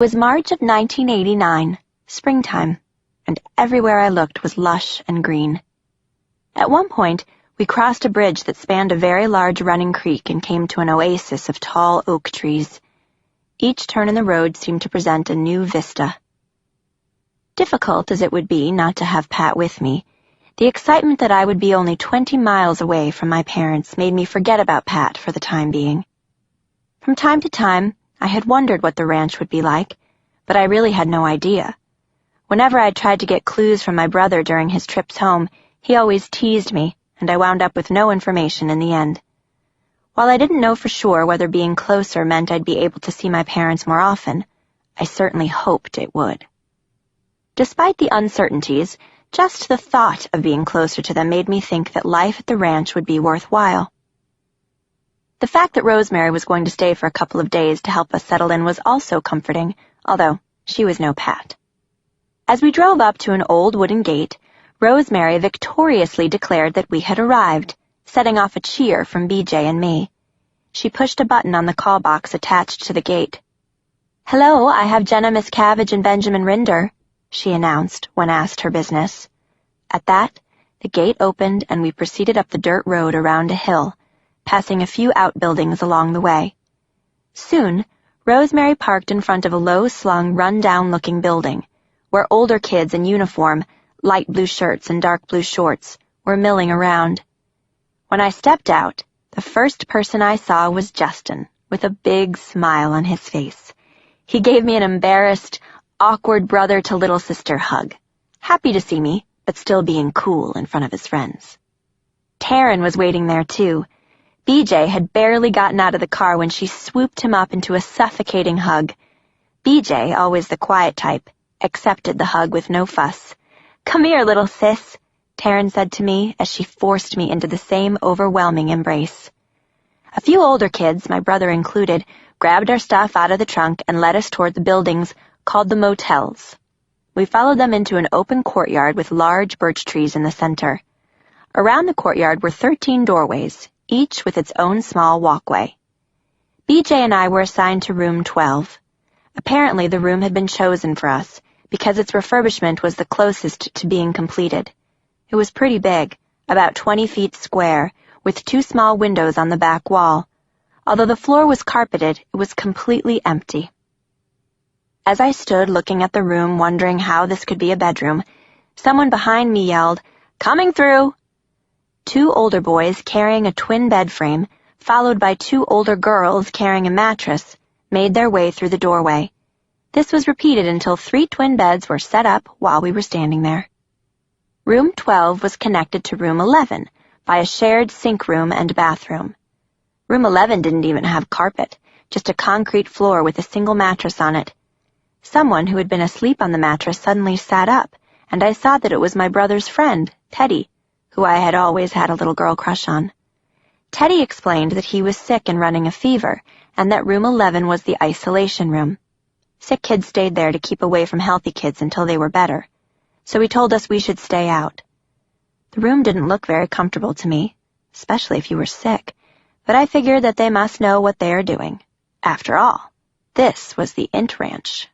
It was March of 1989, springtime, and everywhere I looked was lush and green. At one point, we crossed a bridge that spanned a very large running creek and came to an oasis of tall oak trees. Each turn in the road seemed to present a new vista. Difficult as it would be not to have Pat with me, the excitement that I would be only 20 miles away from my parents made me forget about Pat for the time being. From time to time, I had wondered what the ranch would be like, but I really had no idea. Whenever I tried to get clues from my brother during his trips home, he always teased me, and I wound up with no information in the end. While I didn't know for sure whether being closer meant I'd be able to see my parents more often, I certainly hoped it would. Despite the uncertainties, just the thought of being closer to them made me think that life at the ranch would be worthwhile. The fact that Rosemary was going to stay for a couple of days to help us settle in was also comforting, although she was no Pat. As we drove up to an old wooden gate, Rosemary victoriously declared that we had arrived, setting off a cheer from BJ and me. She pushed a button on the call box attached to the gate. "Hello, I have Jenna, Miss Cabbage, and Benjamin Rinder," she announced when asked her business. At that, the gate opened and we proceeded up the dirt road around a hill, passing a few outbuildings along the way. Soon, Rosemary parked in front of a low-slung, run-down-looking building, where older kids in uniform, light blue shirts and dark blue shorts, were milling around. When I stepped out, the first person I saw was Justin, with a big smile on his face. He gave me an embarrassed, awkward brother-to-little-sister hug, happy to see me, but still being cool in front of his friends. Taryn was waiting there, too. BJ had barely gotten out of the car when she swooped him up into a suffocating hug. BJ, always the quiet type, accepted the hug with no fuss. "Come here, little sis," Taryn said to me as she forced me into the same overwhelming embrace. A few older kids, my brother included, grabbed our stuff out of the trunk and led us toward the buildings called the motels. We followed them into an open courtyard with large birch trees in the center. Around the courtyard were 13 doorways, each with its own small walkway. BJ and I were assigned to room 12. Apparently the room had been chosen for us because its refurbishment was the closest to being completed. It was pretty big, about 20 feet square, with 2 small windows on the back wall. Although the floor was carpeted, it was completely empty. As I stood looking at the room, wondering how this could be a bedroom, someone behind me yelled, "Coming through!" 2 older boys carrying a twin bed frame, followed by 2 older girls carrying a mattress, made their way through the doorway. This was repeated until 3 twin beds were set up while we were standing there. Room 12 was connected to room 11 by a shared sink room and bathroom. Room 11 didn't even have carpet, just a concrete floor with a single mattress on it. Someone who had been asleep on the mattress suddenly sat up, and I saw that it was my brother's friend, Teddy, who I had always had a little girl crush on. Teddy explained that he was sick and running a fever, and that room 11 was the isolation room. Sick kids stayed there to keep away from healthy kids until they were better, so he told us we should stay out. The room didn't look very comfortable to me, especially if you were sick, but I figured that they must know what they are doing. After all, this was the Int Ranch.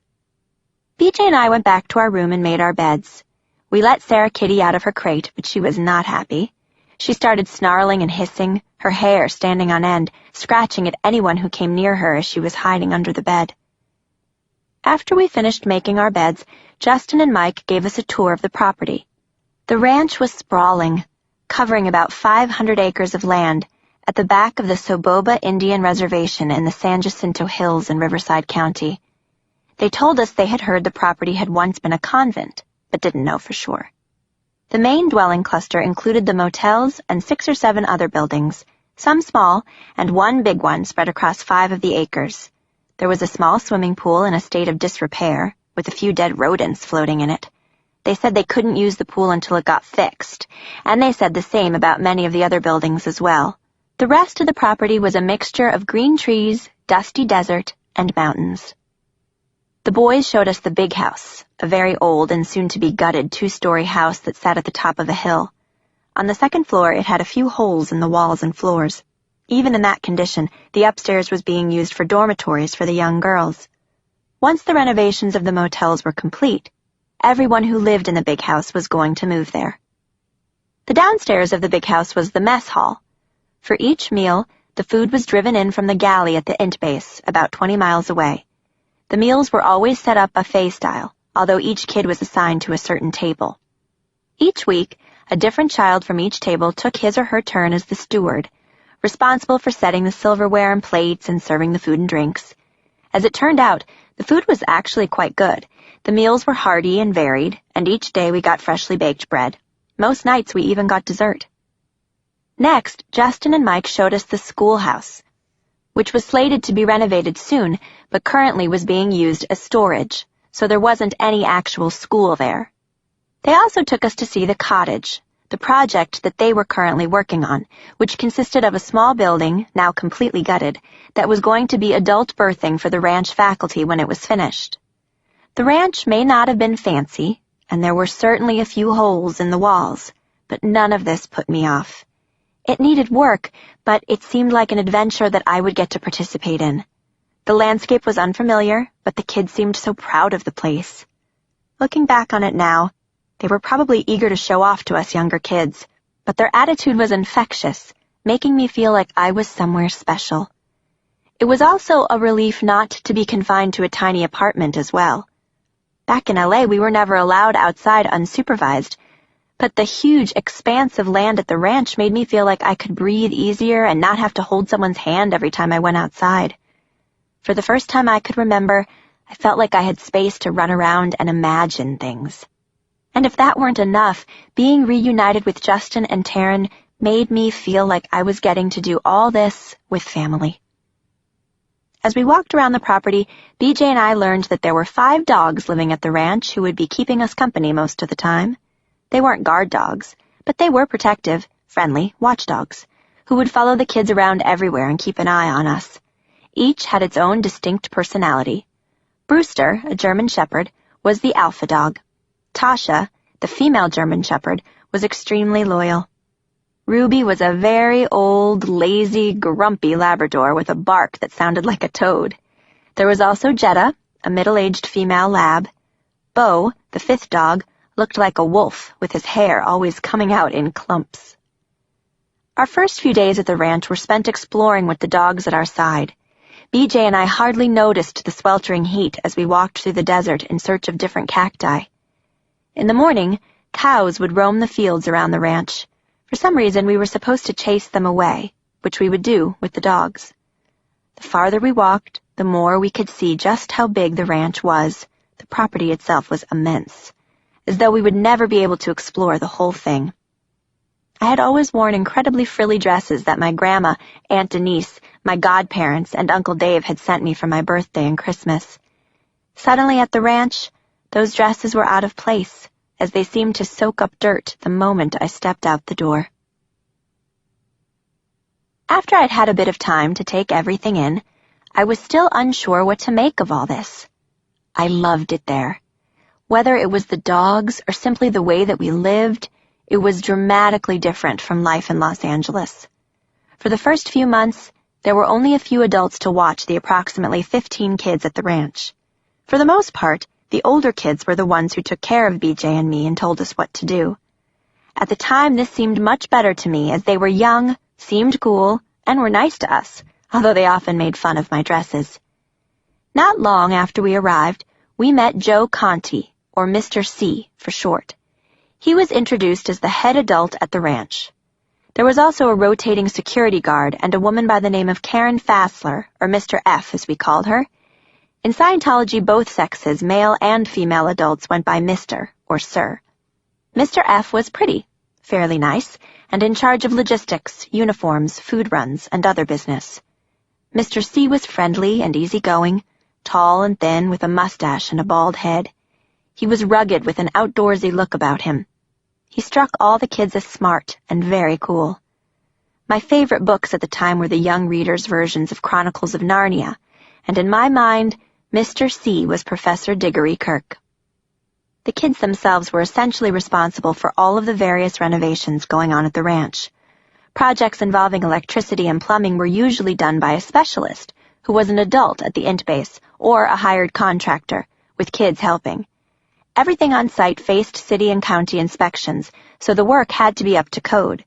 BJ and I went back to our room and made our beds. We let Sarah Kitty out of her crate, but she was not happy. She started snarling and hissing, her hair standing on end, scratching at anyone who came near her as she was hiding under the bed. After we finished making our beds, Justin and Mike gave us a tour of the property. The ranch was sprawling, covering about 500 acres of land at the back of the Soboba Indian Reservation in the San Jacinto Hills in Riverside County. They told us they had heard the property had once been a convent, but didn't know for sure. The main dwelling cluster included the motels and 6 or 7 other buildings, some small and 1 big one spread across 5 of the acres. There was a small swimming pool in a state of disrepair, with a few dead rodents floating in it. They said they couldn't use the pool until it got fixed, and they said the same about many of the other buildings as well. The rest of the property was a mixture of green trees, dusty desert, and mountains. The boys showed us the big house, a very old and soon-to-be gutted 2-story house that sat at the top of a hill. On the 2nd floor, it had a few holes in the walls and floors. Even in that condition, the upstairs was being used for dormitories for the young girls. Once the renovations of the motels were complete, everyone who lived in the big house was going to move there. The downstairs of the big house was the mess hall. For each meal, the food was driven in from the galley at the int base, about 20 miles away. The meals were always set up buffet style, although each kid was assigned to a certain table. Each week, a different child from each table took his or her turn as the steward, responsible for setting the silverware and plates and serving the food and drinks. As it turned out, the food was actually quite good. The meals were hearty and varied, and each day we got freshly baked bread. Most nights we even got dessert. Next, Justin and Mike showed us the schoolhouse, which was slated to be renovated soon, but currently was being used as storage, so there wasn't any actual school there. They also took us to see the cottage, the project that they were currently working on, which consisted of a small building, now completely gutted, that was going to be adult birthing for the ranch faculty when it was finished. The ranch may not have been fancy, and there were certainly a few holes in the walls, but none of this put me off. It needed work, but it seemed like an adventure that I would get to participate in. The landscape was unfamiliar, but the kids seemed so proud of the place. Looking back on it now, they were probably eager to show off to us younger kids, but their attitude was infectious, making me feel like I was somewhere special. It was also a relief not to be confined to a tiny apartment as well. Back in LA, we were never allowed outside unsupervised, but the huge expanse of land at the ranch made me feel like I could breathe easier and not have to hold someone's hand every time I went outside. For the first time I could remember, I felt like I had space to run around and imagine things. And if that weren't enough, being reunited with Justin and Taryn made me feel like I was getting to do all this with family. As we walked around the property, BJ and I learned that there were 5 dogs living at the ranch who would be keeping us company most of the time. They weren't guard dogs, but they were protective, friendly watchdogs, who would follow the kids around everywhere and keep an eye on us. Each had its own distinct personality. Brewster, a German shepherd, was the alpha dog. Tasha, the female German shepherd, was extremely loyal. Ruby was a very old, lazy, grumpy Labrador with a bark that sounded like a toad. There was also Jetta, a middle-aged female lab. Bo, the 5th dog, looked like a wolf, with his hair always coming out in clumps. Our first few days at the ranch were spent exploring with the dogs at our side. BJ and I hardly noticed the sweltering heat as we walked through the desert in search of different cacti. In the morning, cows would roam the fields around the ranch. For some reason, we were supposed to chase them away, which we would do with the dogs. The farther we walked, the more we could see just how big the ranch was. The property itself was immense, as though we would never be able to explore the whole thing. I had always worn incredibly frilly dresses that my grandma, Aunt Denise, my godparents, and Uncle Dave had sent me for my birthday and Christmas. Suddenly at the ranch, those dresses were out of place, as they seemed to soak up dirt the moment I stepped out the door. After I'd had a bit of time to take everything in, I was still unsure what to make of all this. I loved it there. Whether it was the dogs or simply the way that we lived, it was dramatically different from life in Los Angeles. For the first few months, there were only a few adults to watch the approximately 15 kids at the ranch. For the most part, the older kids were the ones who took care of BJ and me and told us what to do. At the time, this seemed much better to me, as they were young, seemed cool, and were nice to us, although they often made fun of my dresses. Not long after we arrived, we met Joe Conti, or Mr. C for short. He was introduced as the head adult at the ranch. There was also a rotating security guard and a woman by the name of Karen Fassler, or Mr. F as we called her. In Scientology, both sexes, male and female adults, went by Mr. or Sir. Mr. F was pretty, fairly nice, and in charge of logistics, uniforms, food runs, and other business. Mr. C was friendly and easygoing, tall and thin with a mustache and a bald head. He was rugged with an outdoorsy look about him. He struck all the kids as smart and very cool. My favorite books at the time were the young readers' versions of Chronicles of Narnia, and in my mind, Mr. C was Professor Diggory Kirk. The kids themselves were essentially responsible for all of the various renovations going on at the ranch. Projects involving electricity and plumbing were usually done by a specialist, who was an adult at the int base, or a hired contractor, with kids helping. Everything on site faced city and county inspections, so the work had to be up to code.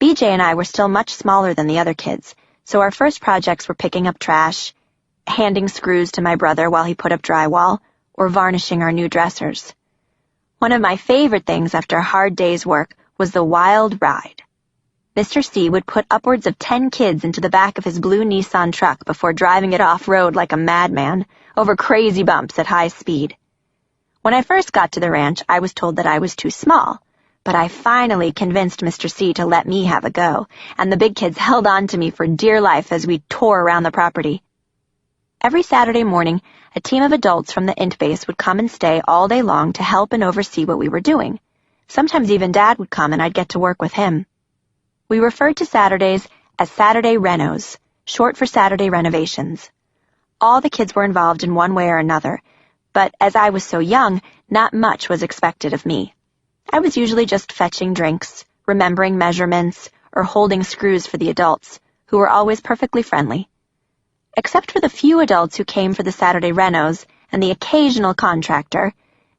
BJ and I were still much smaller than the other kids, so our first projects were picking up trash, handing screws to my brother while he put up drywall, or varnishing our new dressers. One of my favorite things after a hard day's work was the wild ride. Mr. C would put upwards of 10 kids into the back of his blue Nissan truck before driving it off-road like a madman, over crazy bumps at high speed. When I first got to the ranch, I was told that I was too small, but I finally convinced Mr. C to let me have a go, and the big kids held on to me for dear life as we tore around the property. Every Saturday morning, a team of adults from the int base would come and stay all day long to help and oversee what we were doing. Sometimes even Dad would come and I'd get to work with him. We referred to Saturdays as Saturday Renos, short for Saturday Renovations. All the kids were involved in one way or another, but as I was so young, not much was expected of me. I was usually just fetching drinks, remembering measurements, or holding screws for the adults, who were always perfectly friendly. Except for the few adults who came for the Saturday renos and the occasional contractor,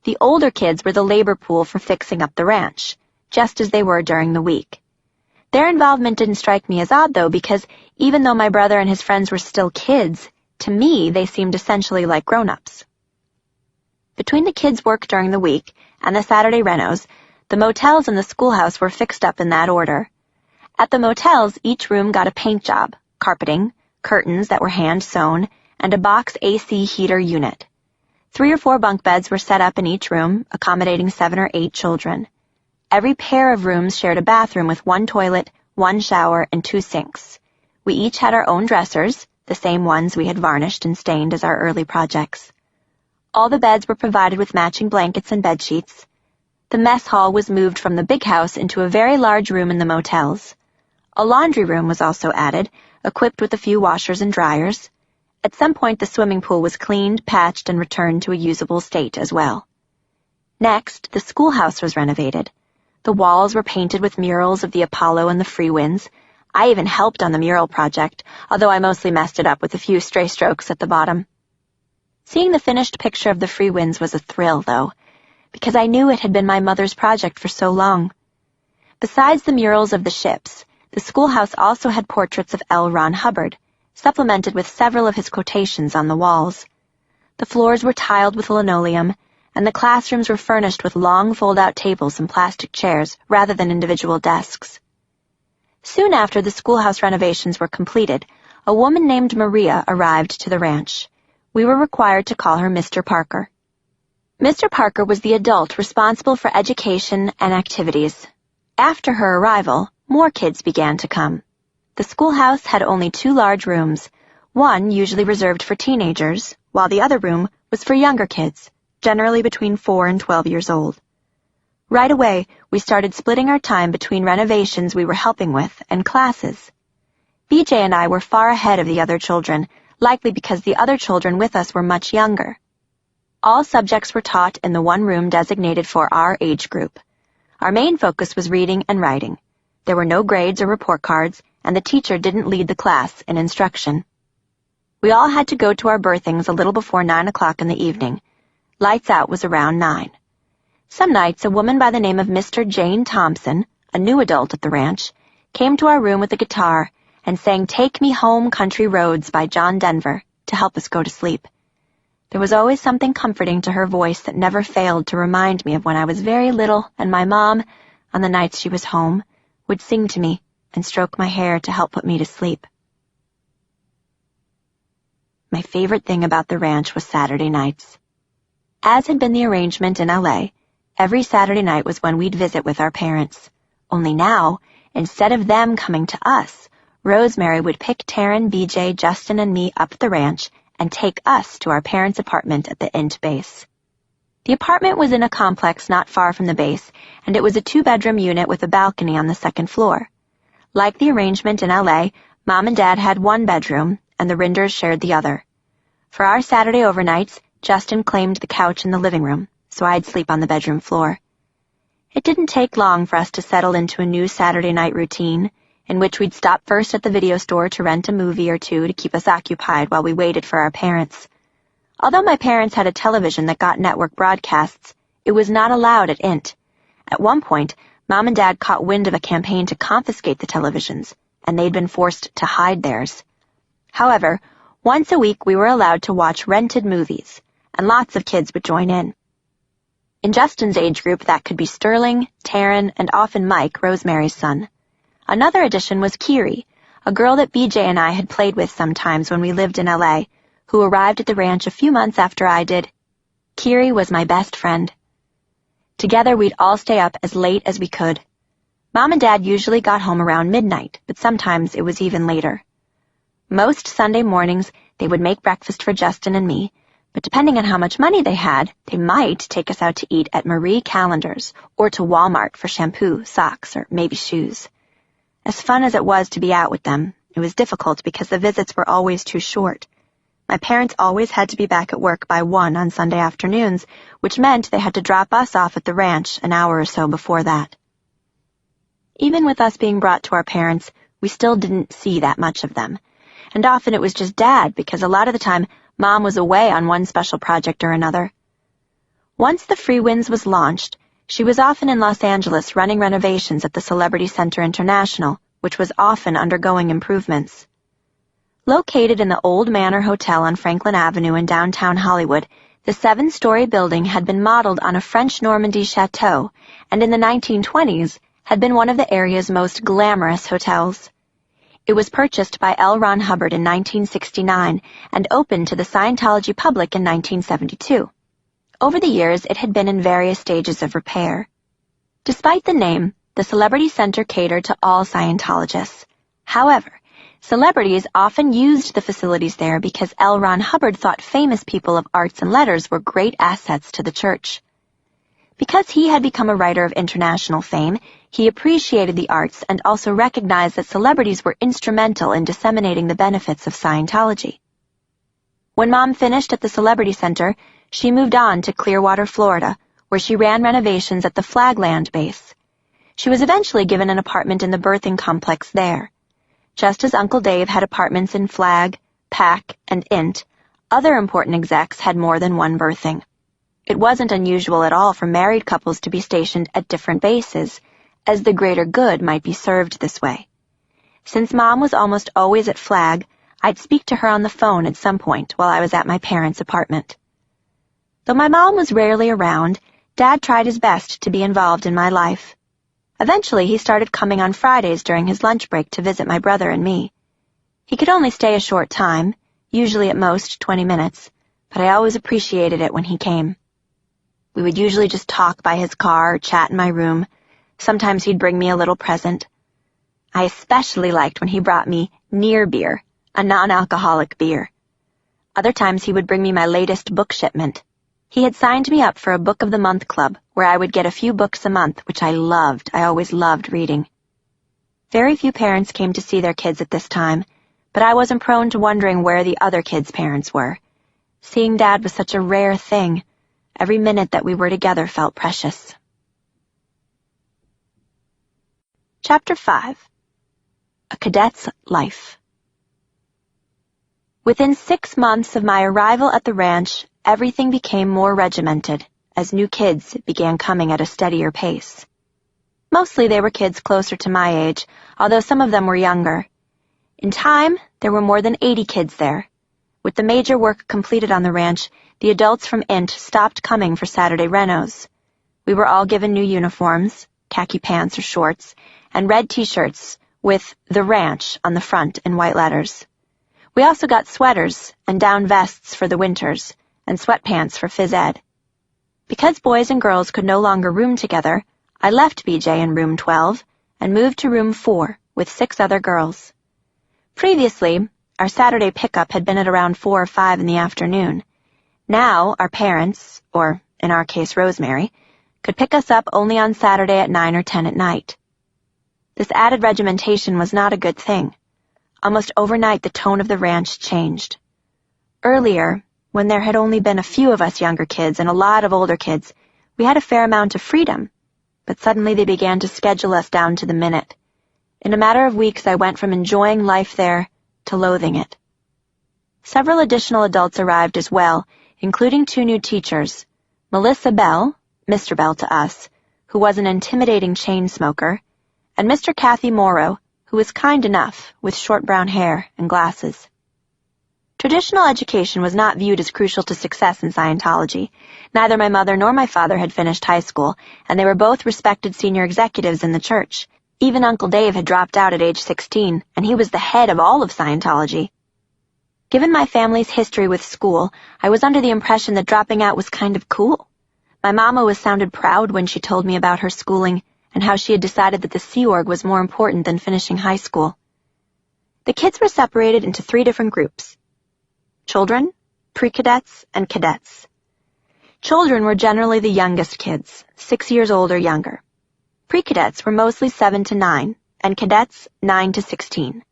the older kids were the labor pool for fixing up the ranch, just as they were during the week. Their involvement didn't strike me as odd, though, because even though my brother and his friends were still kids, to me they seemed essentially like grown-ups. Between the kids' work during the week and the Saturday renos, the motels and the schoolhouse were fixed up in that order. At the motels, each room got a paint job, carpeting, curtains that were hand-sewn, and a box AC heater unit. 3 or 4 bunk beds were set up in each room, accommodating 7 or 8 children. Every pair of rooms shared a bathroom with 1 toilet, 1 shower, and 2 sinks. We each had our own dressers, the same ones we had varnished and stained as our early projects. All the beds were provided with matching blankets and bed sheets. The mess hall was moved from the big house into a very large room in the motels. A laundry room was also added, equipped with a few washers and dryers. At some point, the swimming pool was cleaned, patched, and returned to a usable state as well. Next, the schoolhouse was renovated. The walls were painted with murals of the Apollo and the Free Winds. I even helped on the mural project, although I mostly messed it up with a few stray strokes at the bottom. Seeing the finished picture of the Free Winds was a thrill, though, because I knew it had been my mother's project for so long. Besides the murals of the ships, the schoolhouse also had portraits of L. Ron Hubbard, supplemented with several of his quotations on the walls. The floors were tiled with linoleum, and the classrooms were furnished with long fold-out tables and plastic chairs rather than individual desks. Soon after the schoolhouse renovations were completed, a woman named Maria arrived to the ranch. We were required to call her Mr. Parker. Mr. Parker was the adult responsible for education and activities. After her arrival, more kids began to come. The schoolhouse had only 2 large rooms, one usually reserved for teenagers, while the other room was for younger kids, generally between 4 and 12 years old. Right away, we started splitting our time between renovations we were helping with and classes. BJ and I were far ahead of the other children, likely because the other children with us were much younger. All subjects were taught in the one room designated for our age group. Our main focus was reading and writing. There were no grades or report cards, and the teacher didn't lead the class in instruction. We all had to go to our berthings a little before 9 o'clock in the evening. Lights out was around 9. Some nights, a woman by the name of Mr. Jane Thompson, a new adult at the ranch, came to our room with a guitar and sang "Take Me Home, Country Roads" by John Denver to help us go to sleep. There was always something comforting to her voice that never failed to remind me of when I was very little and my mom, on the nights she was home, would sing to me and stroke my hair to help put me to sleep. My favorite thing about the ranch was Saturday nights. As had been the arrangement in LA, every Saturday night was when we'd visit with our parents. Only now, instead of them coming to us, Rosemary would pick Taryn, BJ, Justin, and me up the ranch and take us to our parents' apartment at the int base. The apartment was in a complex not far from the base, and it was a 2-bedroom unit with a balcony on the 2nd floor. Like the arrangement in LA, Mom and Dad had 1 bedroom, and the Rinders shared the other. For our Saturday overnights, Justin claimed the couch in the living room, so I'd sleep on the bedroom floor. It didn't take long for us to settle into a new Saturday night routine, in which we'd stop first at the video store to rent a movie or two to keep us occupied while we waited for our parents. Although my parents had a television that got network broadcasts, it was not allowed at INT. At one point, Mom and Dad caught wind of a campaign to confiscate the televisions, and they'd been forced to hide theirs. However, once a week we were allowed to watch rented movies, and lots of kids would join in. In Justin's age group, that could be Sterling, Taryn, and often Mike, Rosemary's son. Another addition was Kiri, a girl that BJ and I had played with sometimes when we lived in LA, who arrived at the ranch a few months after I did. Kiri was my best friend. Together we'd all stay up as late as we could. Mom and Dad usually got home around midnight, but sometimes it was even later. Most Sunday mornings they would make breakfast for Justin and me, but depending on how much money they had, they might take us out to eat at Marie Callender's or to Walmart for shampoo, socks, or maybe shoes. As fun as it was to be out with them, it was difficult because the visits were always too short. My parents always had to be back at work by 1 on Sunday afternoons, which meant they had to drop us off at the ranch an hour or so before that. Even with us being brought to our parents, we still didn't see that much of them. And often it was just Dad, because a lot of the time Mom was away on one special project or another. Once the Free Winds was launched, she was often in Los Angeles running renovations at the Celebrity Center International, which was often undergoing improvements. Located in the Old Manor Hotel on Franklin Avenue in downtown Hollywood, the 7-story building had been modeled on a French Normandy chateau, and in the 1920s had been one of the area's most glamorous hotels. It was purchased by L. Ron Hubbard in 1969 and opened to the Scientology public in 1972. Over the years, it had been in various stages of repair. Despite the name, the Celebrity Center catered to all Scientologists. However, celebrities often used the facilities there because L. Ron Hubbard thought famous people of arts and letters were great assets to the church. Because he had become a writer of international fame, he appreciated the arts and also recognized that celebrities were instrumental in disseminating the benefits of Scientology. When Mom finished at the Celebrity Center, she moved on to Clearwater, Florida, where she ran renovations at the Flagland base. She was eventually given an apartment in the birthing complex there. Just as Uncle Dave had apartments in Flag, PAC, and INT, other important execs had more than one birthing. It wasn't unusual at all for married couples to be stationed at different bases, as the greater good might be served this way. Since Mom was almost always at Flag, I'd speak to her on the phone at some point while I was at my parents' apartment. Though my mom was rarely around, Dad tried his best to be involved in my life. Eventually, he started coming on Fridays during his lunch break to visit my brother and me. He could only stay a short time, usually at most 20 minutes, but I always appreciated it when he came. We would usually just talk by his car or chat in my room. Sometimes he'd bring me a little present. I especially liked when he brought me Near Beer, a non-alcoholic beer. Other times he would bring me my latest book shipment. He had signed me up for a Book of the Month club, where I would get a few books a month, which I loved. I always loved reading. Very few parents came to see their kids at this time, but I wasn't prone to wondering where the other kids' parents were. Seeing Dad was such a rare thing. Every minute that we were together felt precious. Chapter 5. A Cadet's Life. Within 6 months of my arrival at the ranch, everything became more regimented, as new kids began coming at a steadier pace. Mostly they were kids closer to my age, although some of them were younger. In time, there were more than 80 kids there. With the major work completed on the ranch, the adults from INT stopped coming for Saturday renos. We were all given new uniforms, khaki pants or shorts, and red t-shirts with "The Ranch" on the front in white letters. We also got sweaters and down vests for the winters, and sweatpants for phys ed. Because boys and girls could no longer room together, I left BJ in room 12 and moved to room 4 with 6 other girls. Previously, our Saturday pickup had been at around 4 or 5 in the afternoon. Now, our parents, or in our case Rosemary, could pick us up only on Saturday at 9 or 10 at night. This added regimentation was not a good thing. Almost overnight, the tone of the ranch changed. Earlier, when there had only been a few of us younger kids and a lot of older kids, we had a fair amount of freedom, but suddenly they began to schedule us down to the minute. In a matter of weeks, I went from enjoying life there to loathing it. Several additional adults arrived as well, including 2 new teachers, Melissa Bell, Mr. Bell to us, who was an intimidating chain smoker, and Mr. Kathy Morrow, who was kind enough, with short brown hair and glasses. Traditional education was not viewed as crucial to success in Scientology. Neither my mother nor my father had finished high school, and they were both respected senior executives in the church. Even Uncle Dave had dropped out at age 16, and he was the head of all of Scientology. Given my family's history with school, I was under the impression that dropping out was kind of cool. My mama was sounded proud when she told me about her schooling and how she had decided that the Sea Org was more important than finishing high school. The kids were separated into 3 different groups: children, pre-cadets, and cadets. Children were generally the youngest kids, 6 years old or younger. Pre-cadets were mostly 7 to 9, and cadets 9 to 16.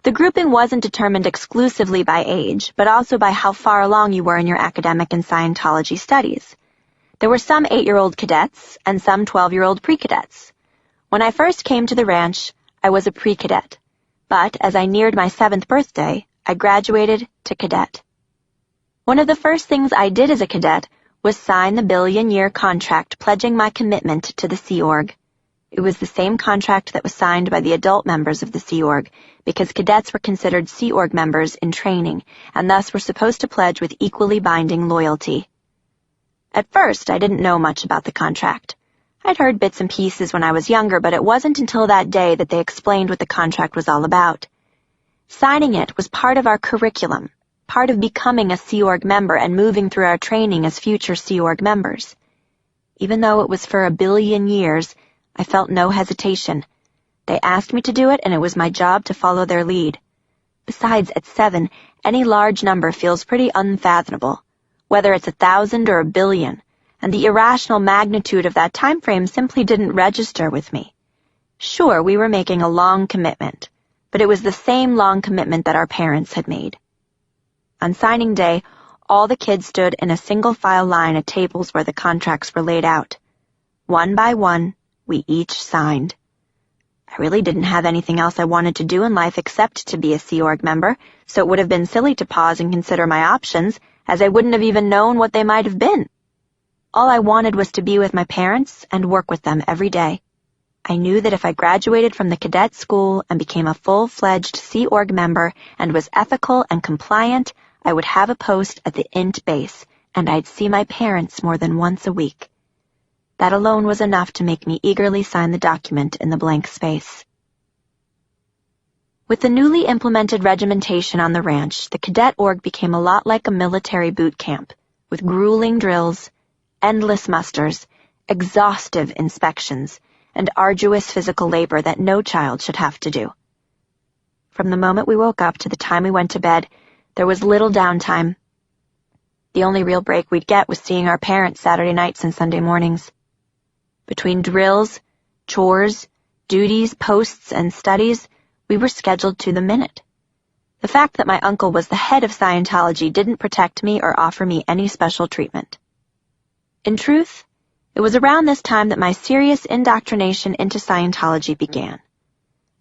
The grouping wasn't determined exclusively by age, but also by how far along you were in your academic and Scientology studies. There were some 8-year-old cadets and some 12-year-old pre-cadets. When I first came to the ranch, I was a pre-cadet, but as I neared my 7th birthday, I graduated to cadet. One of the first things I did as a cadet was sign the billion-year contract pledging my commitment to the Sea Org. It was the same contract that was signed by the adult members of the Sea Org, because cadets were considered Sea Org members in training, and thus were supposed to pledge with equally binding loyalty. At first, I didn't know much about the contract. I'd heard bits and pieces when I was younger, but it wasn't until that day that they explained what the contract was all about. Signing it was part of our curriculum, part of becoming a Sea Org member and moving through our training as future Sea Org members. Even though it was for 1 billion years, I felt no hesitation. They asked me to do it, and it was my job to follow their lead. Besides, at 7, any large number feels pretty unfathomable, whether it's 1,000 or 1 billion, and the irrational magnitude of that time frame simply didn't register with me. Sure, we were making a long commitment, but it was the same long commitment that our parents had made. On signing day, all the kids stood in a single-file line at tables where the contracts were laid out. One by one, we each signed. I really didn't have anything else I wanted to do in life except to be a Sea Org member, so it would have been silly to pause and consider my options, as I wouldn't have even known what they might have been. All I wanted was to be with my parents and work with them every day. I knew that if I graduated from the cadet school and became a full-fledged Sea Org member and was ethical and compliant, I would have a post at the INT base, and I'd see my parents more than once a week. That alone was enough to make me eagerly sign the document in the blank space. With the newly implemented regimentation on the ranch, the cadet org became a lot like a military boot camp, with grueling drills, endless musters, exhaustive inspections, and arduous physical labor that no child should have to do. From the moment we woke up to the time we went to bed, there was little downtime. The only real break we'd get was seeing our parents Saturday nights and Sunday mornings. Between drills, chores, duties, posts, and studies, we were scheduled to the minute. The fact that my uncle was the head of Scientology didn't protect me or offer me any special treatment. In truth, it was around this time that my serious indoctrination into Scientology began.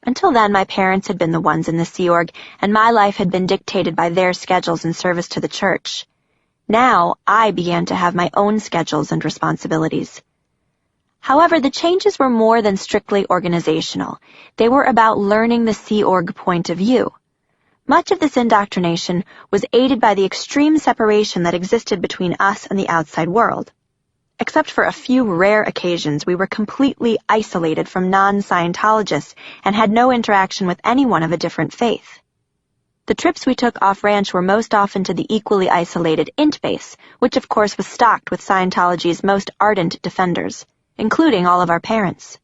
Until then, my parents had been the ones in the Sea Org, and my life had been dictated by their schedules in service to the church. Now, I began to have my own schedules and responsibilities. However, the changes were more than strictly organizational. They were about learning the Sea Org point of view. Much of this indoctrination was aided by the extreme separation that existed between us and the outside world. Except for a few rare occasions, we were completely isolated from non-Scientologists and had no interaction with anyone of a different faith. The trips we took off-ranch were most often to the equally isolated INT base, which of course was stocked with Scientology's most ardent defenders, including all of our parents.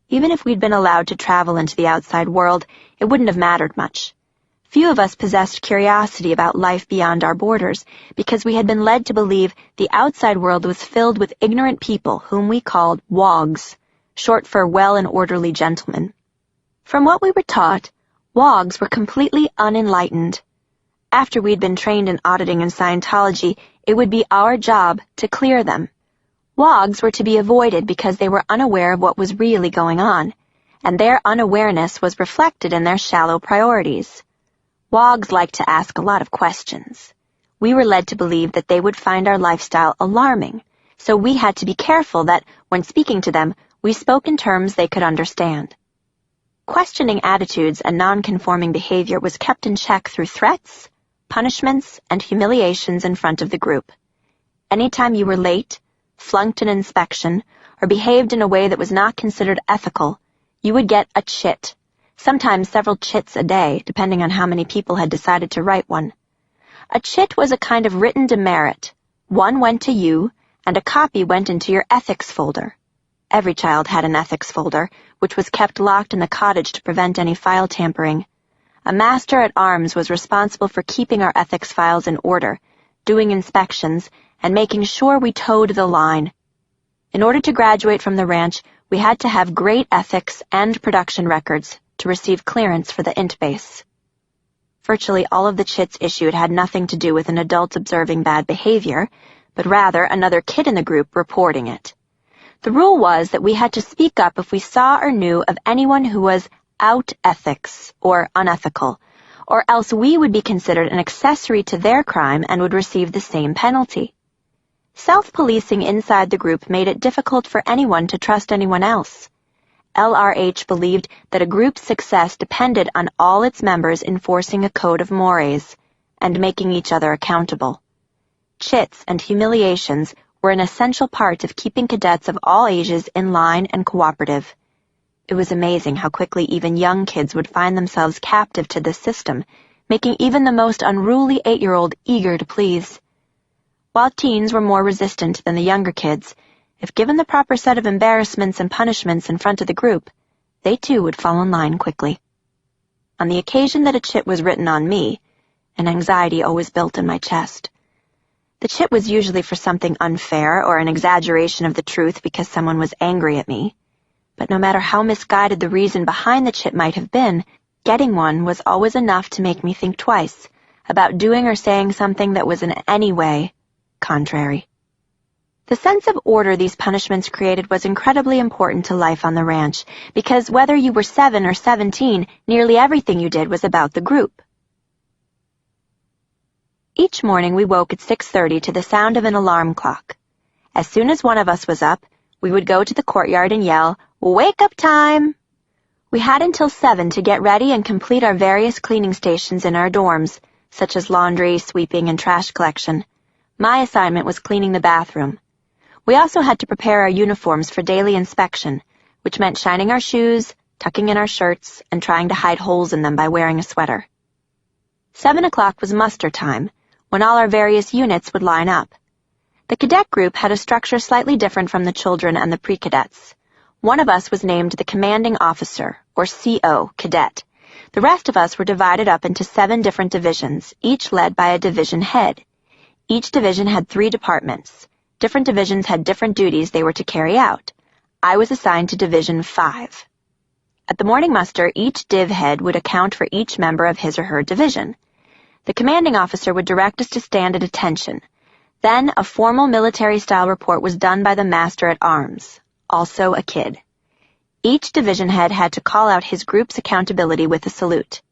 Even if we'd been allowed to travel into the outside world, it wouldn't have mattered much. Few of us possessed curiosity about life beyond our borders, because we had been led to believe the outside world was filled with ignorant people whom we called wogs, short for well and orderly gentlemen. From what we were taught, wogs were completely unenlightened. After we'd been trained in auditing and Scientology, it would be our job to clear them. Wogs were to be avoided because they were unaware of what was really going on, and their unawareness was reflected in their shallow priorities. WOGs like to ask a lot of questions. We were led to believe that they would find our lifestyle alarming, so we had to be careful that, when speaking to them, we spoke in terms they could understand. Questioning attitudes and non-conforming behavior was kept in check through threats, punishments, and humiliations in front of the group. Anytime you were late, flunked an inspection, or behaved in a way that was not considered ethical, you would get a chit, sometimes several chits a day, depending on how many people had decided to write one. A chit was a kind of written demerit. One went to you, and a copy went into your ethics folder. Every child had an ethics folder, which was kept locked in the cottage to prevent any file tampering. A master-at-arms was responsible for keeping our ethics files in order, doing inspections, and making sure we towed the line. In order to graduate from the ranch, we had to have great ethics and production records to receive clearance for the int base. Virtually all of the chits issued had nothing to do with an adult observing bad behavior, but rather another kid in the group reporting it. The rule was that we had to speak up if we saw or knew of anyone who was out ethics or unethical, or else we would be considered an accessory to their crime and would receive the same penalty. Self-policing inside the group made it difficult for anyone to trust anyone else. LRH believed that a group's success depended on all its members enforcing a code of mores and making each other accountable. Chits and humiliations were an essential part of keeping cadets of all ages in line and cooperative. It was amazing how quickly even young kids would find themselves captive to this system, making even the most unruly 8-year-old eager to please. While teens were more resistant than the younger kids, if given the proper set of embarrassments and punishments in front of the group, they too would fall in line quickly. On the occasion that a chit was written on me, an anxiety always built in my chest. The chit was usually for something unfair or an exaggeration of the truth because someone was angry at me. But no matter how misguided the reason behind the chit might have been, getting one was always enough to make me think twice about doing or saying something that was in any way contrary. The sense of order these punishments created was incredibly important to life on the ranch, because whether you were 7 or 17, nearly everything you did was about the group. Each morning we woke at 6:30 to the sound of an alarm clock. As soon as one of us was up, we would go to the courtyard and yell, "Wake up time!" We had until 7 to get ready and complete our various cleaning stations in our dorms, such as laundry, sweeping, and trash collection. My assignment was cleaning the bathroom. We also had to prepare our uniforms for daily inspection, which meant shining our shoes, tucking in our shirts, and trying to hide holes in them by wearing a sweater. 7 o'clock was muster time, when all our various units would line up. The cadet group had a structure slightly different from the children and the pre-cadets. One of us was named the commanding officer, or CO, cadet. The rest of us were divided up into 7 different divisions, each led by a division head. Each division had 3 departments. Different divisions had different duties they were to carry out. I was assigned to Division 5. At the morning muster, each div head would account for each member of his or her division. The commanding officer would direct us to stand at attention. Then a formal military-style report was done by the master-at-arms, also a kid. Each division head had to call out his group's accountability with a salute.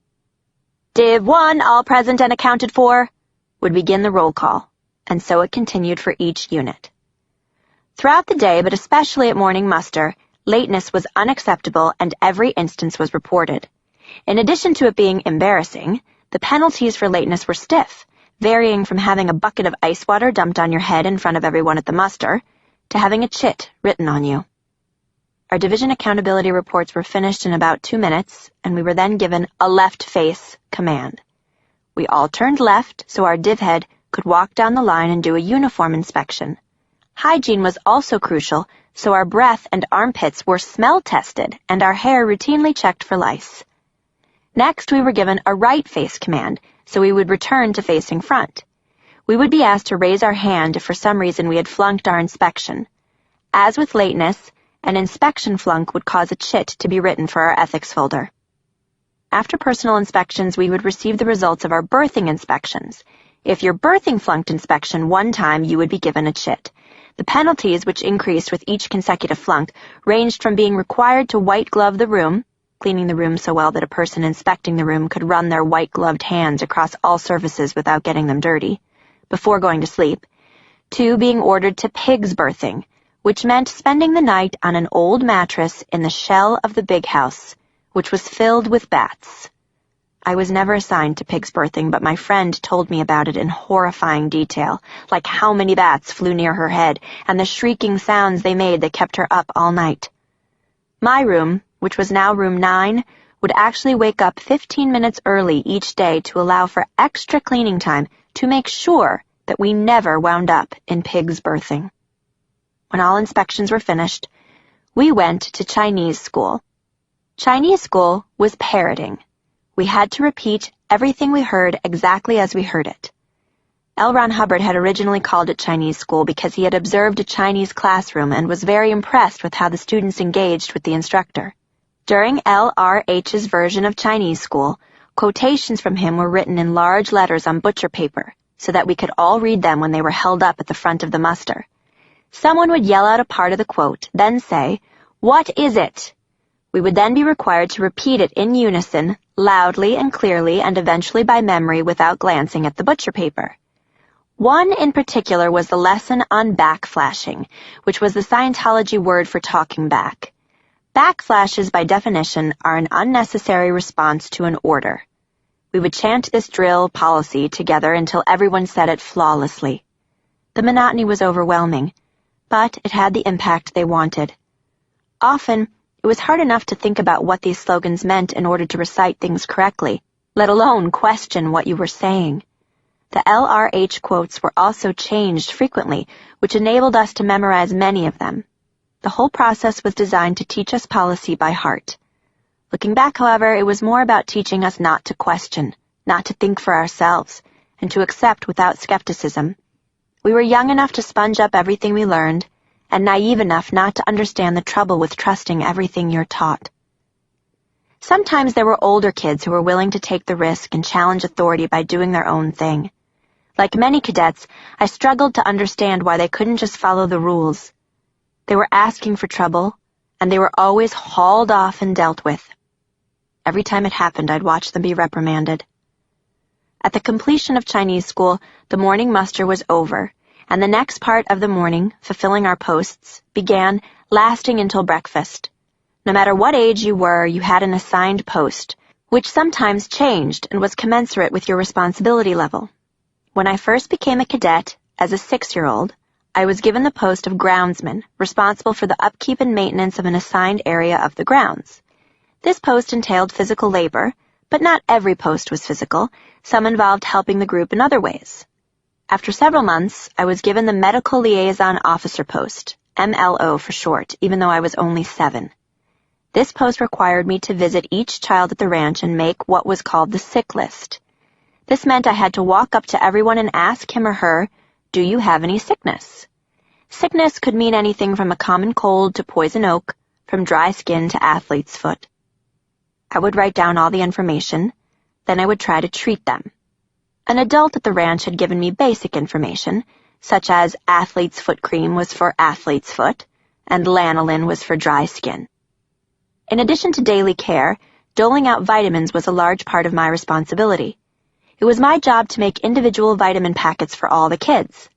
Div 1, all present and accounted for, would begin the roll call, and so it continued for each unit. Throughout the day, but especially at morning muster, lateness was unacceptable and every instance was reported. In addition to it being embarrassing, the penalties for lateness were stiff, varying from having a bucket of ice water dumped on your head in front of everyone at the muster, to having a chit written on you. Our division accountability reports were finished in about 2 minutes, and we were then given a left face command. We all turned left so our div head could walk down the line and do a uniform inspection. Hygiene was also crucial, so our breath and armpits were smell tested and our hair routinely checked for lice. Next, we were given a right face command, so we would return to facing front. We would be asked to raise our hand if for some reason we had flunked our inspection. As with lateness, an inspection flunk would cause a chit to be written for our ethics folder. After personal inspections, we would receive the results of our birthing inspections. If your birthing flunked inspection one time, you would be given a chit. The penalties, which increased with each consecutive flunk, ranged from being required to white-glove the room, cleaning the room so well that a person inspecting the room could run their white-gloved hands across all surfaces without getting them dirty, before going to sleep, to being ordered to pig's berthing, which meant spending the night on an old mattress in the shell of the big house, which was filled with bats. I was never assigned to pig's berthing, but my friend told me about it in horrifying detail, like how many bats flew near her head and the shrieking sounds they made that kept her up all night. My room, which was now room 9, would actually wake up 15 minutes early each day to allow for extra cleaning time to make sure that we never wound up in pig's berthing. When all inspections were finished, we went to Chinese school. Chinese school was parroting. We had to repeat everything we heard exactly as we heard it. L. Ron Hubbard had originally called it Chinese school because he had observed a Chinese classroom and was very impressed with how the students engaged with the instructor. During LRH's version of Chinese school, quotations from him were written in large letters on butcher paper so that we could all read them when they were held up at the front of the muster. Someone would yell out a part of the quote, then say, "What is it?" We would then be required to repeat it in unison, loudly and clearly, and eventually by memory without glancing at the butcher paper. One in particular was the lesson on backflashing, which was the Scientology word for talking back. Backflashes, by definition, are an unnecessary response to an order. We would chant this drill policy together until everyone said it flawlessly. The monotony was overwhelming, but it had the impact they wanted. Often, it was hard enough to think about what these slogans meant in order to recite things correctly, let alone question what you were saying. The LRH quotes were also changed frequently, which enabled us to memorize many of them. The whole process was designed to teach us policy by heart. Looking back, however, it was more about teaching us not to question, not to think for ourselves, and to accept without skepticism. We were young enough to sponge up everything we learned, and naive enough not to understand the trouble with trusting everything you're taught. Sometimes there were older kids who were willing to take the risk and challenge authority by doing their own thing. Like many cadets, I struggled to understand why they couldn't just follow the rules. They were asking for trouble, and they were always hauled off and dealt with. Every time it happened, I'd watch them be reprimanded. At the completion of Chinese school, the morning muster was over, and the next part of the morning, fulfilling our posts, began, lasting until breakfast. No matter what age you were, you had an assigned post, which sometimes changed and was commensurate with your responsibility level. When I first became a cadet, as a 6-year-old, I was given the post of groundsman, responsible for the upkeep and maintenance of an assigned area of the grounds. This post entailed physical labor, but not every post was physical. Some involved helping the group in other ways. After several months, I was given the Medical Liaison Officer post, MLO for short, even though I was only 7. This post required me to visit each child at the ranch and make what was called the sick list. This meant I had to walk up to everyone and ask him or her, "Do you have any sickness?" Sickness could mean anything from a common cold to poison oak, from dry skin to athlete's foot. I would write down all the information, then I would try to treat them. An adult at the ranch had given me basic information, such as athlete's foot cream was for athlete's foot, and lanolin was for dry skin. In addition to daily care, doling out vitamins was a large part of my responsibility. It was my job to make individual vitamin packets for all the kids.